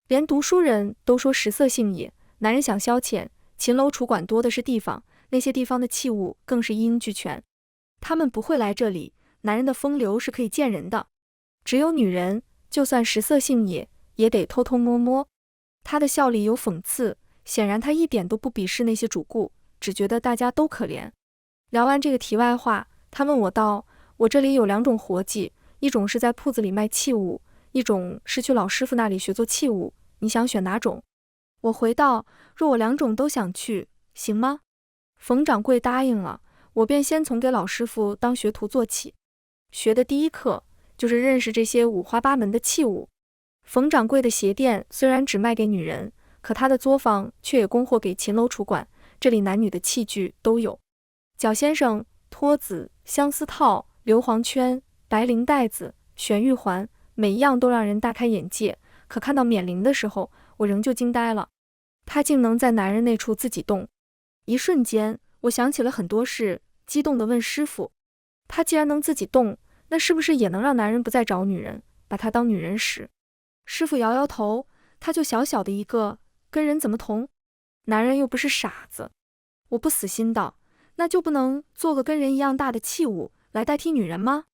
连读书人都说食色性也，男人想消遣，秦楼楚馆多的是地方，那些地方的器物更是一应俱全。他们不会来这里，男人的风流是可以见人的，只有女人，就算食色性也得偷偷摸摸。他的笑里有讽刺，显然他一点都不鄙视那些主顾，只觉得大家都可怜。聊完这个题外话，他问我道：我这里有2种活计，一种是在铺子里卖器物，一种是去老师傅那里学做器物，你想选哪种？我回道：若我2种都想去，行吗？冯掌柜答应了，我便先从给老师傅当学徒做起。学的第一课就是认识这些五花八门的器物。冯掌柜的鞋店虽然只卖给女人，可他的作坊却也供货给秦楼楚馆，这里男女的器具都有。脚先生、托子、相思套、硫磺圈、白绫带子、玄玉环，每一样都让人大开眼界，可看到冕绫的时候，我仍旧惊呆了。他竟能在男人那处自己动。一瞬间，我想起了很多事，激动地问师傅：他既然能自己动，那是不是也能让男人不再找女人，把他当女人使？师傅摇摇头，他就小小的一个，跟人怎么同？男人又不是傻子。我不死心道：那就不能做个跟人一样大的器物来代替女人吗？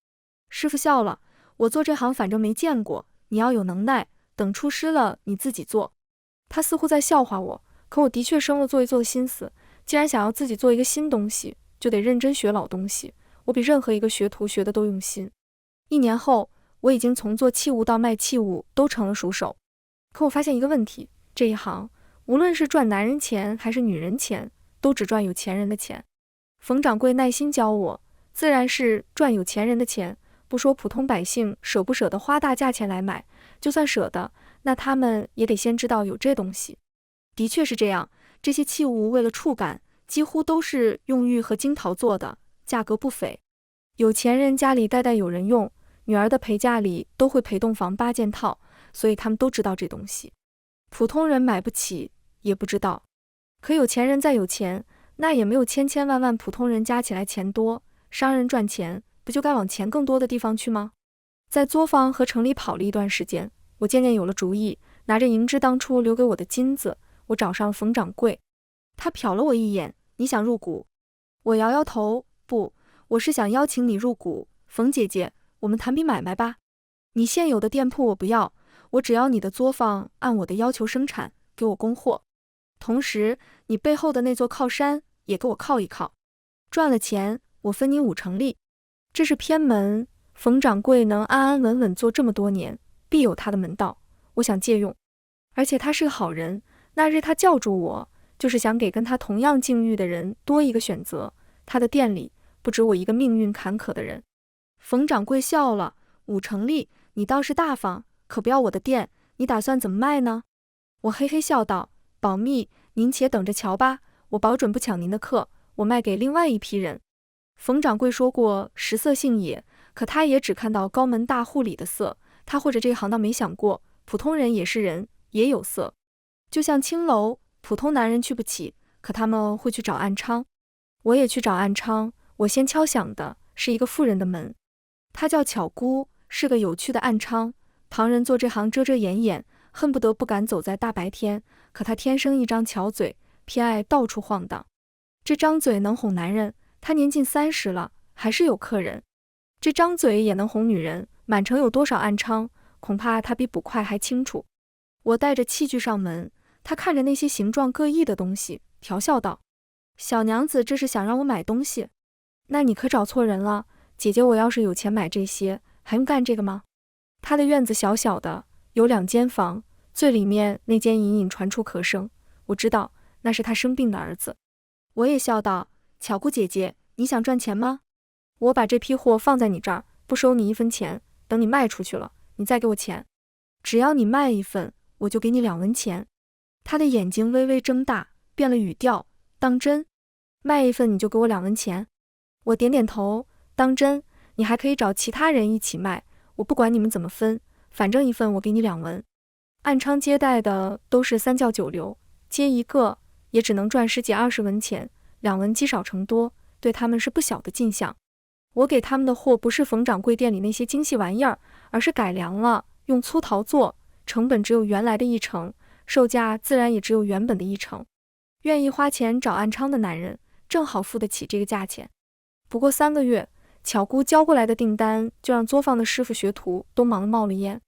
师傅笑了：我做这行反正没见过，你要有能耐，等出师了你自己做。他似乎在笑话我，可我的确生了做一做的心思。既然想要自己做一个新东西，就得认真学老东西。我比任何一个学徒学的都用心。1年后，我已经从做器物到卖器物都成了熟手。可我发现一个问题，这一行无论是赚男人钱还是女人钱，都只赚有钱人的钱。冯掌柜耐心教我，自然是赚有钱人的钱，不说普通百姓舍不舍得花大价钱来买，就算舍得，那他们也得先知道有这东西。的确是这样，这些器物为了触感，几乎都是用玉和金桃做的，价格不菲。有钱人家里代代有人用，女儿的陪嫁里都会陪洞房8件套，所以他们都知道这东西。普通人买不起，也不知道。可有钱人再有钱，那也没有千千万万普通人加起来钱多。商人赚钱，不就该往钱更多的地方去吗？在作坊和城里跑了一段时间，我渐渐有了主意，拿着银枝当初留给我的金子，我找上了冯掌柜。他瞟了我一眼，你想入股？我摇摇头，不，我是想邀请你入股。冯姐姐，我们谈笔买卖吧。你现有的店铺我不要，我只要你的作坊按我的要求生产，给我供货。同时，你背后的那座靠山也给我靠一靠。赚了钱，我分你50%利。这是偏门，冯掌柜能安安稳稳做这么多年，必有他的门道，我想借用。而且他是个好人，那日他叫住我，就是想给跟他同样境遇的人多一个选择。他的店里不止我一个命运坎坷的人。冯掌柜笑了，50%利，你倒是大方，可不要我的店，你打算怎么卖呢？我嘿嘿笑道，保密，您且等着瞧吧，我保准不抢您的客，我卖给另外一批人。冯掌柜说过食色性也，可他也只看到高门大户里的色，他或者这行倒没想过，普通人也是人，也有色。就像青楼，普通男人去不起，可他们会去找暗娼。我也去找暗娼，我先敲响的是一个妇人的门，她叫巧姑，是个有趣的暗娼。旁人做这行遮遮掩掩，恨不得不敢走在大白天，可她天生一张巧嘴，偏爱到处晃荡。这张嘴能哄男人，她年近30了，还是有客人。这张嘴也能哄女人，满城有多少暗娼，恐怕她比捕快还清楚。我带着器具上门，她看着那些形状各异的东西，调笑道：小娘子这是想让我买东西？那你可找错人了，姐姐我要是有钱买这些，还用干这个吗？她的院子小小的，有2间房，最里面那间隐隐传出咳声，我知道那是她生病的儿子。我也笑道：巧姑姐姐，你想赚钱吗？我把这批货放在你这儿，不收你1分钱，等你卖出去了，你再给我钱。只要你卖1份，我就给你2文钱。他的眼睛微微睁大，变了语调，当真？卖1份你就给我2文钱？我点点头，当真，你还可以找其他人一起卖，我不管你们怎么分，反正1份我给你2文。暗娼接待的都是3教9流，接一个也只能赚10几20文钱，2文积少成多，对他们是不小的进项。我给他们的货不是冯掌柜店里那些精细玩意儿，而是改良了，用粗陶做，成本只有原来的1成，售价自然也只有原本的1成。愿意花钱找暗娼的男人，正好付得起这个价钱。不过3个月，巧姑交过来的订单就让作坊的师傅学徒都忙得冒了烟。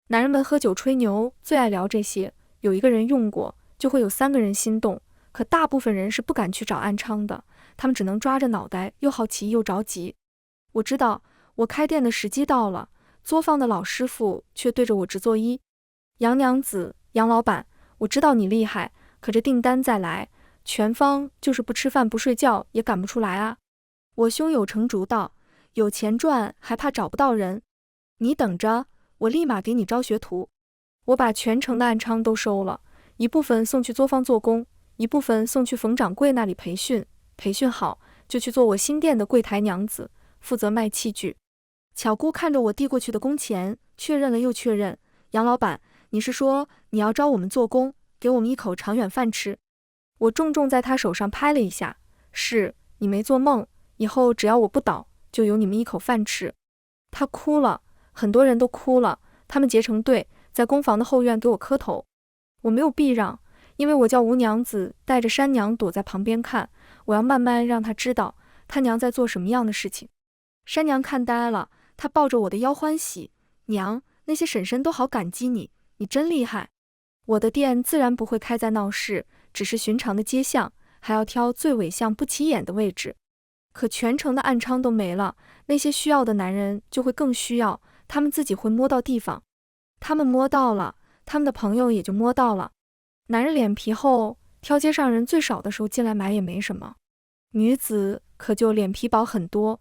男人们喝酒吹牛，最爱聊这些，有1个人用过，就会有3个人心动，可大部分人是不敢去找暗娼的，他们只能抓着脑袋，又好奇又着急。我知道我开店的时机到了，作坊的老师傅却对着我直作揖：杨娘子，杨老板，我知道你厉害，可这订单再来，全方就是不吃饭不睡觉也赶不出来啊。我胸有成竹道：有钱赚还怕找不到人？你等着，我立马给你招学徒。我把全城的暗娼都收了，一部分送去作坊做工，一部分送去冯掌柜那里培训，培训好就去做我新店的柜台娘子，负责卖器具。巧姑看着我递过去的工钱，确认了又确认：杨老板，你是说你要招我们做工，给我们一口长远饭吃？我重重在他手上拍了一下：是，你没做梦，以后只要我不倒，就有你们一口饭吃。他哭了，很多人都哭了，他们结成队，在工房的后院给我磕头。我没有避让，因为我叫吴娘子带着山娘躲在旁边看，我要慢慢让她知道她娘在做什么样的事情。山娘看呆了，她抱着我的腰欢喜：娘，那些婶婶都好感激你你真厉害。我的店自然不会开在闹市，只是寻常的街巷，还要挑最尾巷不起眼的位置。可全城的暗娼都没了，那些需要的男人就会更需要，他们自己会摸到地方。他们摸到了，他们的朋友也就摸到了。男人脸皮厚，挑街上人最少的时候进来买也没什么。女子可就脸皮薄很多。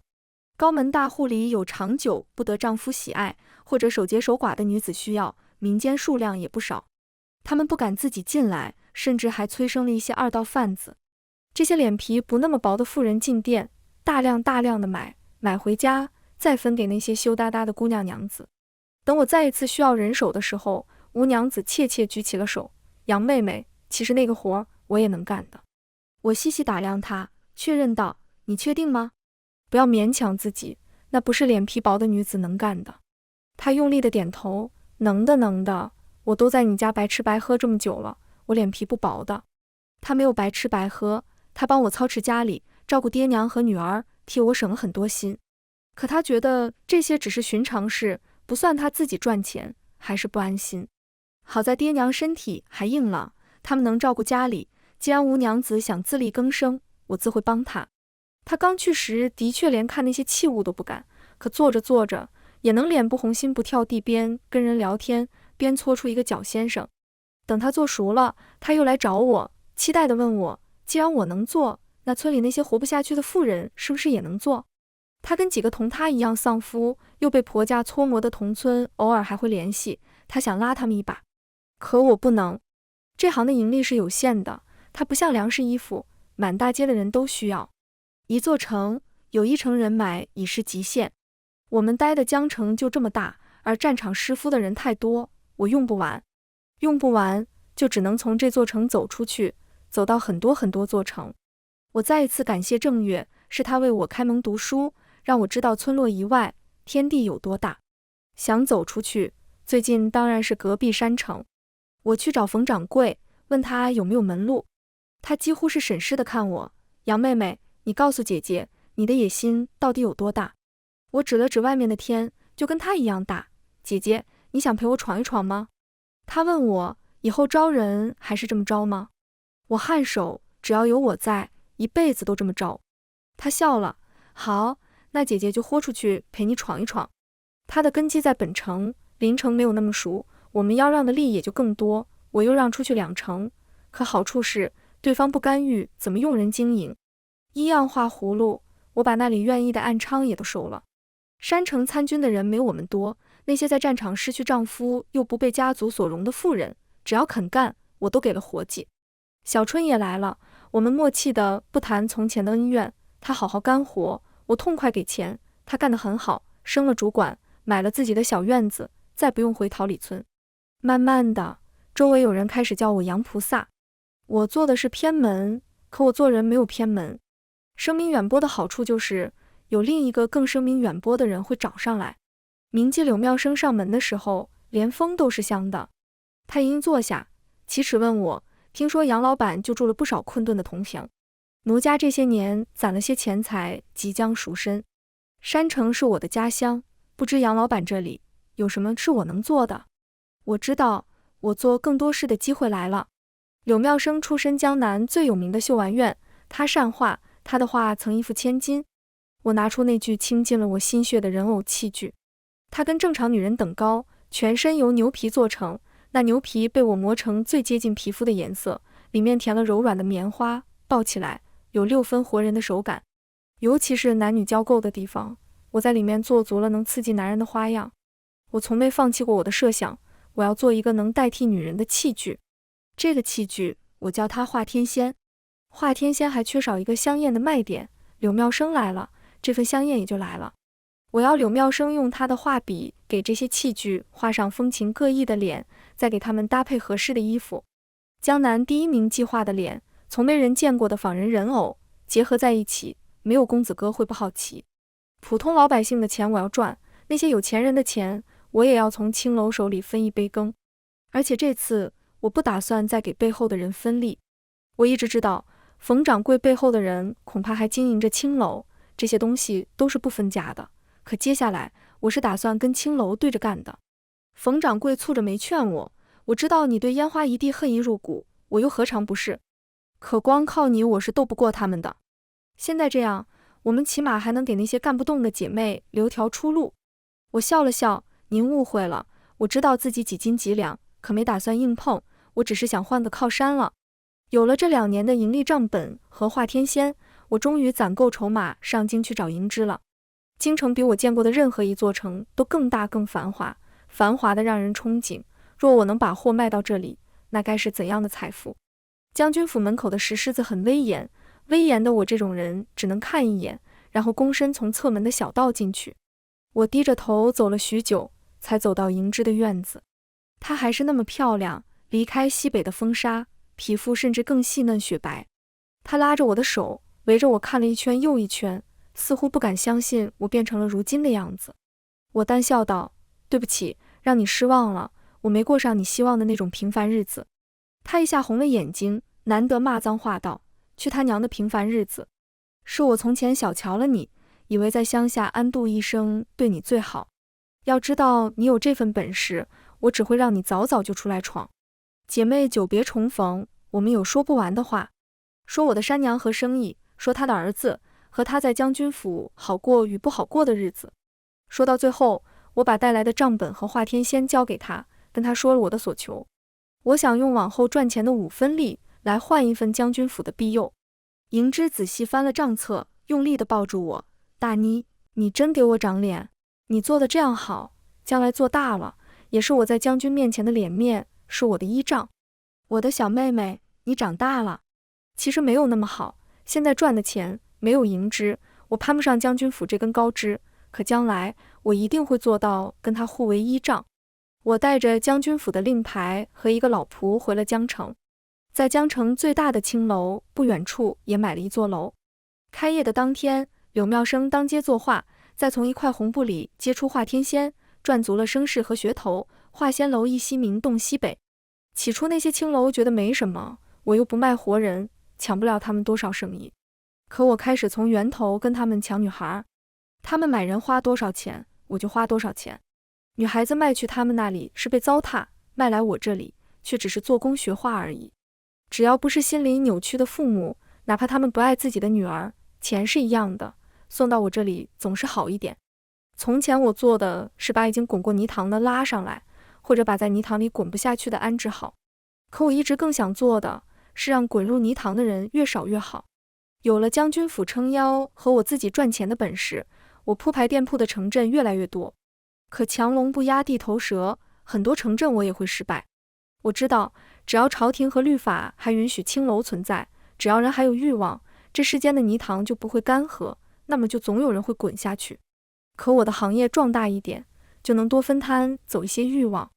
高门大户里有长久不得丈夫喜爱，或者守节守寡的女子需要，民间数量也不少。他们不敢自己进来，甚至还催生了一些二道贩子。这些脸皮不那么薄的妇人进店，大量的买回家，再分给那些羞答答的姑娘娘子。等我再一次需要人手的时候，吴娘子怯举起了手，杨妹妹，其实那个活我也能干的。我细细打量她，确认道，你确定吗？不要勉强自己，那不是脸皮薄的女子能干的。她用力的点头，能的，我都在你家白吃白喝这么久了，我脸皮不薄的。她没有白吃白喝，她帮我操持家里，照顾爹娘和女儿，替我省了很多心。可她觉得这些只是寻常事，不算她自己赚钱，还是不安心。好在爹娘身体还硬朗，他们能照顾家里，既然吴娘子想自力更生，我自会帮她。她刚去时的确连看那些器物都不敢，可做着也能脸不红心不跳地边跟人聊天，边搓出一个脚先生。等她做熟了，她又来找我，期待地问我，既然我能做，那村里那些活不下去的妇人是不是也能做？她跟几个同她一样丧夫又被婆家搓磨的同村偶尔还会联系，她想拉他们一把。可我不能，这行的盈利是有限的，它不像粮食衣服，满大街的人都需要。一座城有一城人买已是极限，我们待的江城就这么大，而战场师夫的人太多，我用不完就只能从这座城走出去，走到很多座城。我再一次感谢正月，是他为我开蒙读书，让我知道村落以外天地有多大。想走出去，最近当然是隔壁山城。我去找冯掌柜，问他有没有门路。他几乎是审视地看我，杨妹妹，你告诉姐姐，你的野心到底有多大？我指了指外面的天，就跟他一样大。姐姐，你想陪我闯一闯吗？他问我，以后招人还是这么招吗？我颔首，只要有我在，一辈子都这么招。他笑了，好，那姐姐就豁出去陪你闯一闯。他的根基在本城，邻城没有那么熟，我们要让的利也就更多，我又让出去2成，可好处是对方不干预怎么用人经营。一样画葫芦，我把那里愿意的暗娼也都收了。山城参军的人没我们多，那些在战场失去丈夫又不被家族所容的妇人，只要肯干，我都给了活计。小春也来了，我们默契的不谈从前的恩怨，他好好干活，我痛快给钱，他干得很好，升了主管，买了自己的小院子，再不用回桃李村。慢慢的，周围有人开始叫我杨菩萨。我做的是偏门，可我做人没有偏门。声名远播的好处就是有另一个更声名远播的人会找上来。铭记柳妙生上门的时候，连风都是香的。他一应坐下，启齿问我，听说杨老板救助了不少困顿的同乡，奴家这些年攒了些钱财，即将赎身。山城是我的家乡，不知杨老板这里有什么是我能做的？我知道，我做更多事的机会来了。柳妙生出身江南最有名的绣丸院，他善画，他的画曾一付千金。我拿出那具倾尽了我心血的人偶器具，它跟正常女人等高，全身由牛皮做成，那牛皮被我磨成最接近皮肤的颜色，里面填了柔软的棉花，抱起来有6分活人的手感。尤其是男女交媾的地方，我在里面做足了能刺激男人的花样。我从没放弃过我的设想，我要做一个能代替女人的器具。这个器具我叫它画天仙。画天仙还缺少一个香艳的卖点，柳妙生来了，这份香艳也就来了。我要柳妙生用他的画笔给这些器具画上风情各异的脸，再给他们搭配合适的衣服。江南第1名计划的脸，从没人见过的仿人人偶结合在一起，没有公子哥会不好奇。普通老百姓的钱我要赚，那些有钱人的钱我也要从青楼手里分一杯羹。而且这次我不打算再给背后的人分利。我一直知道冯掌柜背后的人恐怕还经营着青楼，这些东西都是不分家的。可接下来我是打算跟青楼对着干的。冯掌柜蹙着眉劝我，我知道你对烟花一地恨意入骨，我又何尝不是？可光靠你我是斗不过他们的。现在这样，我们起码还能给那些干不动的姐妹留条出路。我笑了笑，您误会了，我知道自己几斤几两，可没打算硬碰，我只是想换个靠山了。有了这2年的盈利账本和华天仙，我终于攒够筹码上京去找银枝了。京城比我见过的任何一座城都更大更繁华，繁华的让人憧憬。若我能把货卖到这里，那该是怎样的财富？将军府门口的石狮子很威严，威严的我这种人只能看一眼，然后躬身从侧门的小道进去。我低着头走了许久，才走到银枝的院子。她还是那么漂亮，离开西北的风沙，皮肤甚至更细嫩雪白。她拉着我的手，围着我看了一圈又一圈，似乎不敢相信我变成了如今的样子。我淡笑道：对不起，让你失望了，我没过上你希望的那种平凡日子。她一下红了眼睛，难得骂脏话道：去他娘的平凡日子！是我从前小瞧了你，以为在乡下安度一生对你最好。要知道你有这份本事，我只会让你早早就出来闯。姐妹久别重逢，我们有说不完的话，说我的山娘和生意，说她的儿子和她在将军府好过与不好过的日子。说到最后，我把带来的账本和华天仙交给她，跟她说了我的所求。我想用往后赚钱的5分利来换一份将军府的庇佑。银枝仔细翻了账册，用力地抱住我：大妮，你真给我长脸，你做的这样好，将来做大了，也是我在将军面前的脸面，是我的依仗。我的小妹妹，你长大了。其实没有那么好，现在赚的钱没有银枝，我攀不上将军府这根高枝，可将来我一定会做到跟他互为依仗。我带着将军府的令牌和一个老仆回了江城，在江城最大的青楼不远处也买了一座楼。开业的当天，柳妙生当街作画，再从一块红布里揭出华天仙，赚足了声势和噱头，华仙楼一夕名动西北。起初那些青楼觉得没什么，我又不卖活人，抢不了他们多少生意。可我开始从源头跟他们抢女孩，他们买人花多少钱，我就花多少钱。女孩子卖去他们那里是被糟蹋，卖来我这里却只是做工学画而已。只要不是心灵扭曲的父母，哪怕他们不爱自己的女儿，钱是一样的，送到我这里总是好一点。从前我做的是把已经滚过泥塘的拉上来，或者把在泥塘里滚不下去的安置好。可我一直更想做的是让滚入泥塘的人越少越好。有了将军府撑腰和我自己赚钱的本事，我铺排店铺的城镇越来越多。可强龙不压地头蛇，很多城镇我也会失败。我知道，只要朝廷和律法还允许青楼存在，只要人还有欲望，这世间的泥塘就不会干涸，那么就总有人会滚下去。可我的行业壮大一点，就能多分摊走一些欲望。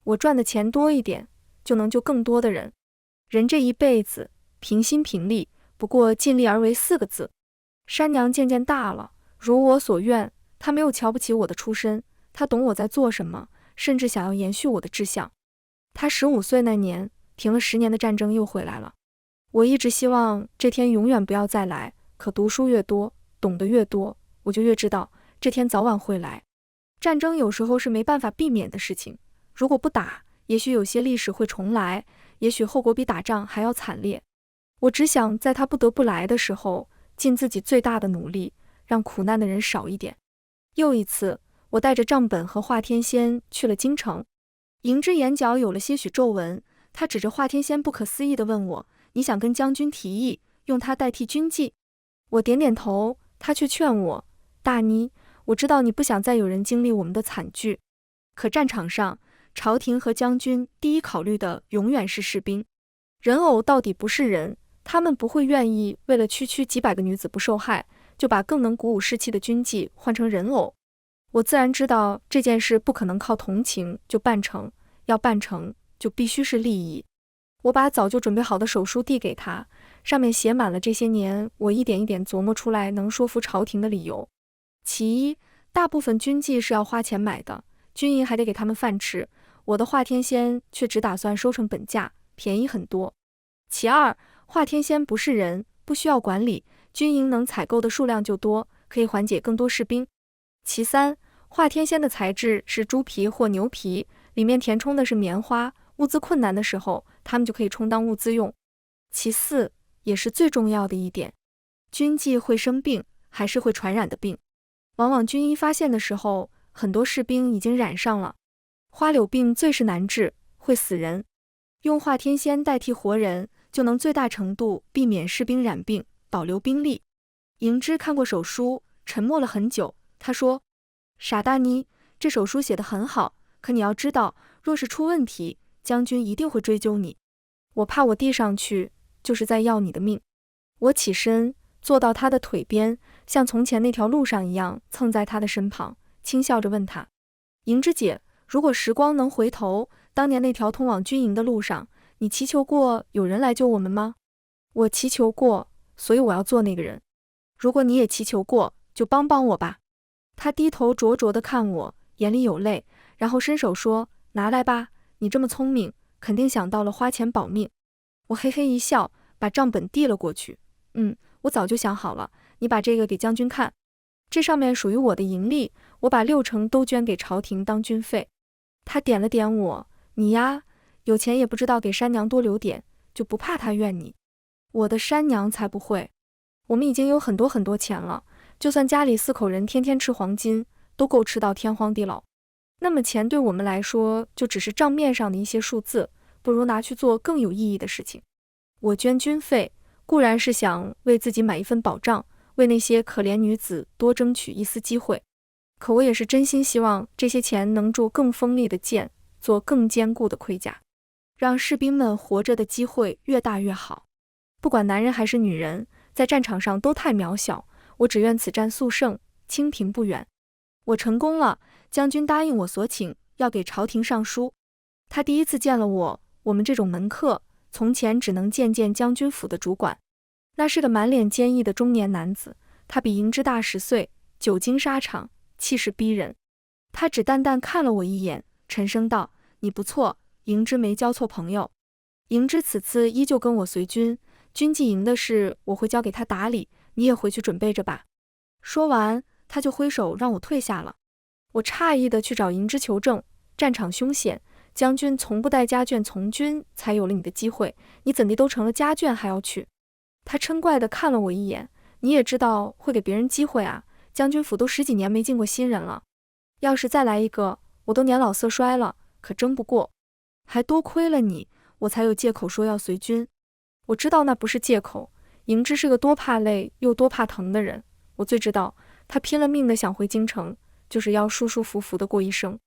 我赚的钱多一点，就能救更多的人。人这一辈子，平心平力，不过尽力而为4个字。山娘渐渐大了，如我所愿，她没有瞧不起我的出身，她懂我在做什么，甚至想要延续我的志向。她15岁那年，停了10年的战争又回来了。我一直希望这天永远不要再来，可读书越多，懂得越多，我就越知道这天早晚会来。战争有时候是没办法避免的事情，如果不打，也许有些历史会重来，也许后果比打仗还要惨烈。我只想在他不得不来的时候，尽自己最大的努力，让苦难的人少一点。又一次，我带着账本和华天仙去了京城。银枝眼角有了些许皱纹，他指着华天仙不可思议地问我：你想跟将军提议，用他代替军纪？我点点头，他却劝我：大妮，我知道你不想再有人经历我们的惨剧，可战场上，朝廷和将军第一考虑的永远是士兵。人偶到底不是人，他们不会愿意为了区区几百个女子不受害，就把更能鼓舞士气的军纪换成人偶。我自然知道这件事不可能靠同情就办成，要办成就必须是利益。我把早就准备好的手书递给他，上面写满了这些年我一点一点琢磨出来能说服朝廷的理由。其一，大部分军纪是要花钱买的，军营还得给他们饭吃，我的华天仙却只打算收成本价，便宜很多。其二，华天仙不是人，不需要管理，军营能采购的数量就多，可以缓解更多士兵。其三，华天仙的材质是猪皮或牛皮，里面填充的是棉花，物资困难的时候，他们就可以充当物资用。其次，也是最重要的一点，军纪会生病，还是会传染的病。往往军医发现的时候，很多士兵已经染上了。花柳病最是难治，会死人。用化天仙代替活人，就能最大程度避免士兵染病，保留兵力。迎之看过手书，沉默了很久，他说：傻大妮，这手书写得很好，可你要知道，若是出问题，将军一定会追究你。我怕我递上去，就是在要你的命。我起身，坐到他的腿边，像从前那条路上一样，蹭在他的身旁，轻笑着问他：迎之姐，如果时光能回头，当年那条通往军营的路上，你祈求过有人来救我们吗？我祈求过，所以我要做那个人。如果你也祈求过，就帮帮我吧。他低头灼灼地看我，眼里有泪，然后伸手说：拿来吧，你这么聪明，肯定想到了花钱保命。我嘿嘿一笑，把账本递了过去。我早就想好了，你把这个给将军看。这上面属于我的盈利，我把60%都捐给朝廷当军费。他点了点我：你呀，有钱也不知道给山娘多留点，就不怕她怨你？我的山娘才不会，我们已经有很多很多钱了，就算家里4口人天天吃黄金，都够吃到天荒地老。那么钱对我们来说，就只是账面上的一些数字，不如拿去做更有意义的事情。我捐军费，固然是想为自己买一份保障，为那些可怜女子多争取一丝机会，可我也是真心希望这些钱能铸更锋利的剑，做更坚固的盔甲，让士兵们活着的机会越大越好。不管男人还是女人，在战场上都太渺小，我只愿此战速胜，清平不远。我成功了，将军答应我所请，要给朝廷上书。他第一次见了我们这种门客，从前只能见将军府的主管。那是个满脸坚毅的中年男子，他比迎之大10岁，久经沙场，气势逼人。他只淡淡看了我一眼，沉声道：你不错，迎之没交错朋友。迎之此次依旧跟我随军，军纪营的事我会交给他打理，你也回去准备着吧。说完，他就挥手让我退下了。我诧异地去找迎之求证，战场凶险，将军从不带家眷从军，才有了你的机会，你怎地都成了家眷还要去？他嗔怪地看了我一眼，你也知道会给别人机会啊，将军府都10几年没进过新人了，要是再来一个，我都年老色衰了，可争不过。还多亏了你，我才有借口说要随军。我知道那不是借口，迎之是个多怕累又多怕疼的人，我最知道，他拼了命的想回京城，就是要舒舒服服的过一生。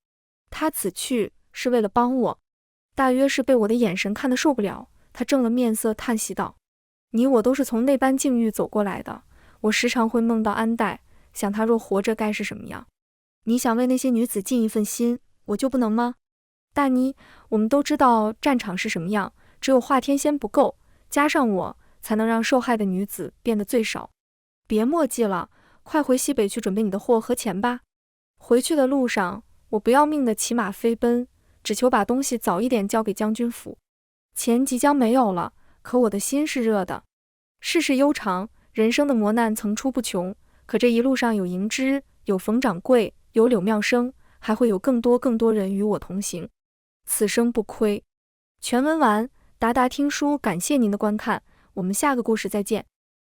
他此去是为了帮我，大约是被我的眼神看得受不了，他正了面色叹息道：你我都是从那般境遇走过来的，我时常会梦到安代，想他若活着该是什么样。你想为那些女子尽一份心，我就不能吗？大妮，我们都知道战场是什么样，只有化天仙不够，加上我，才能让受害的女子变得最少。别墨迹了，快回西北去准备你的货和钱吧。回去的路上，我不要命的骑马飞奔，只求把东西早一点交给将军府。钱即将没有了，可我的心是热的。世事悠长，人生的磨难层出不穷，可这一路上有迎之，有冯掌柜，有柳妙生，还会有更多人与我同行。此生不亏。全文完，达达听书感谢您的观看，我们下个故事再见。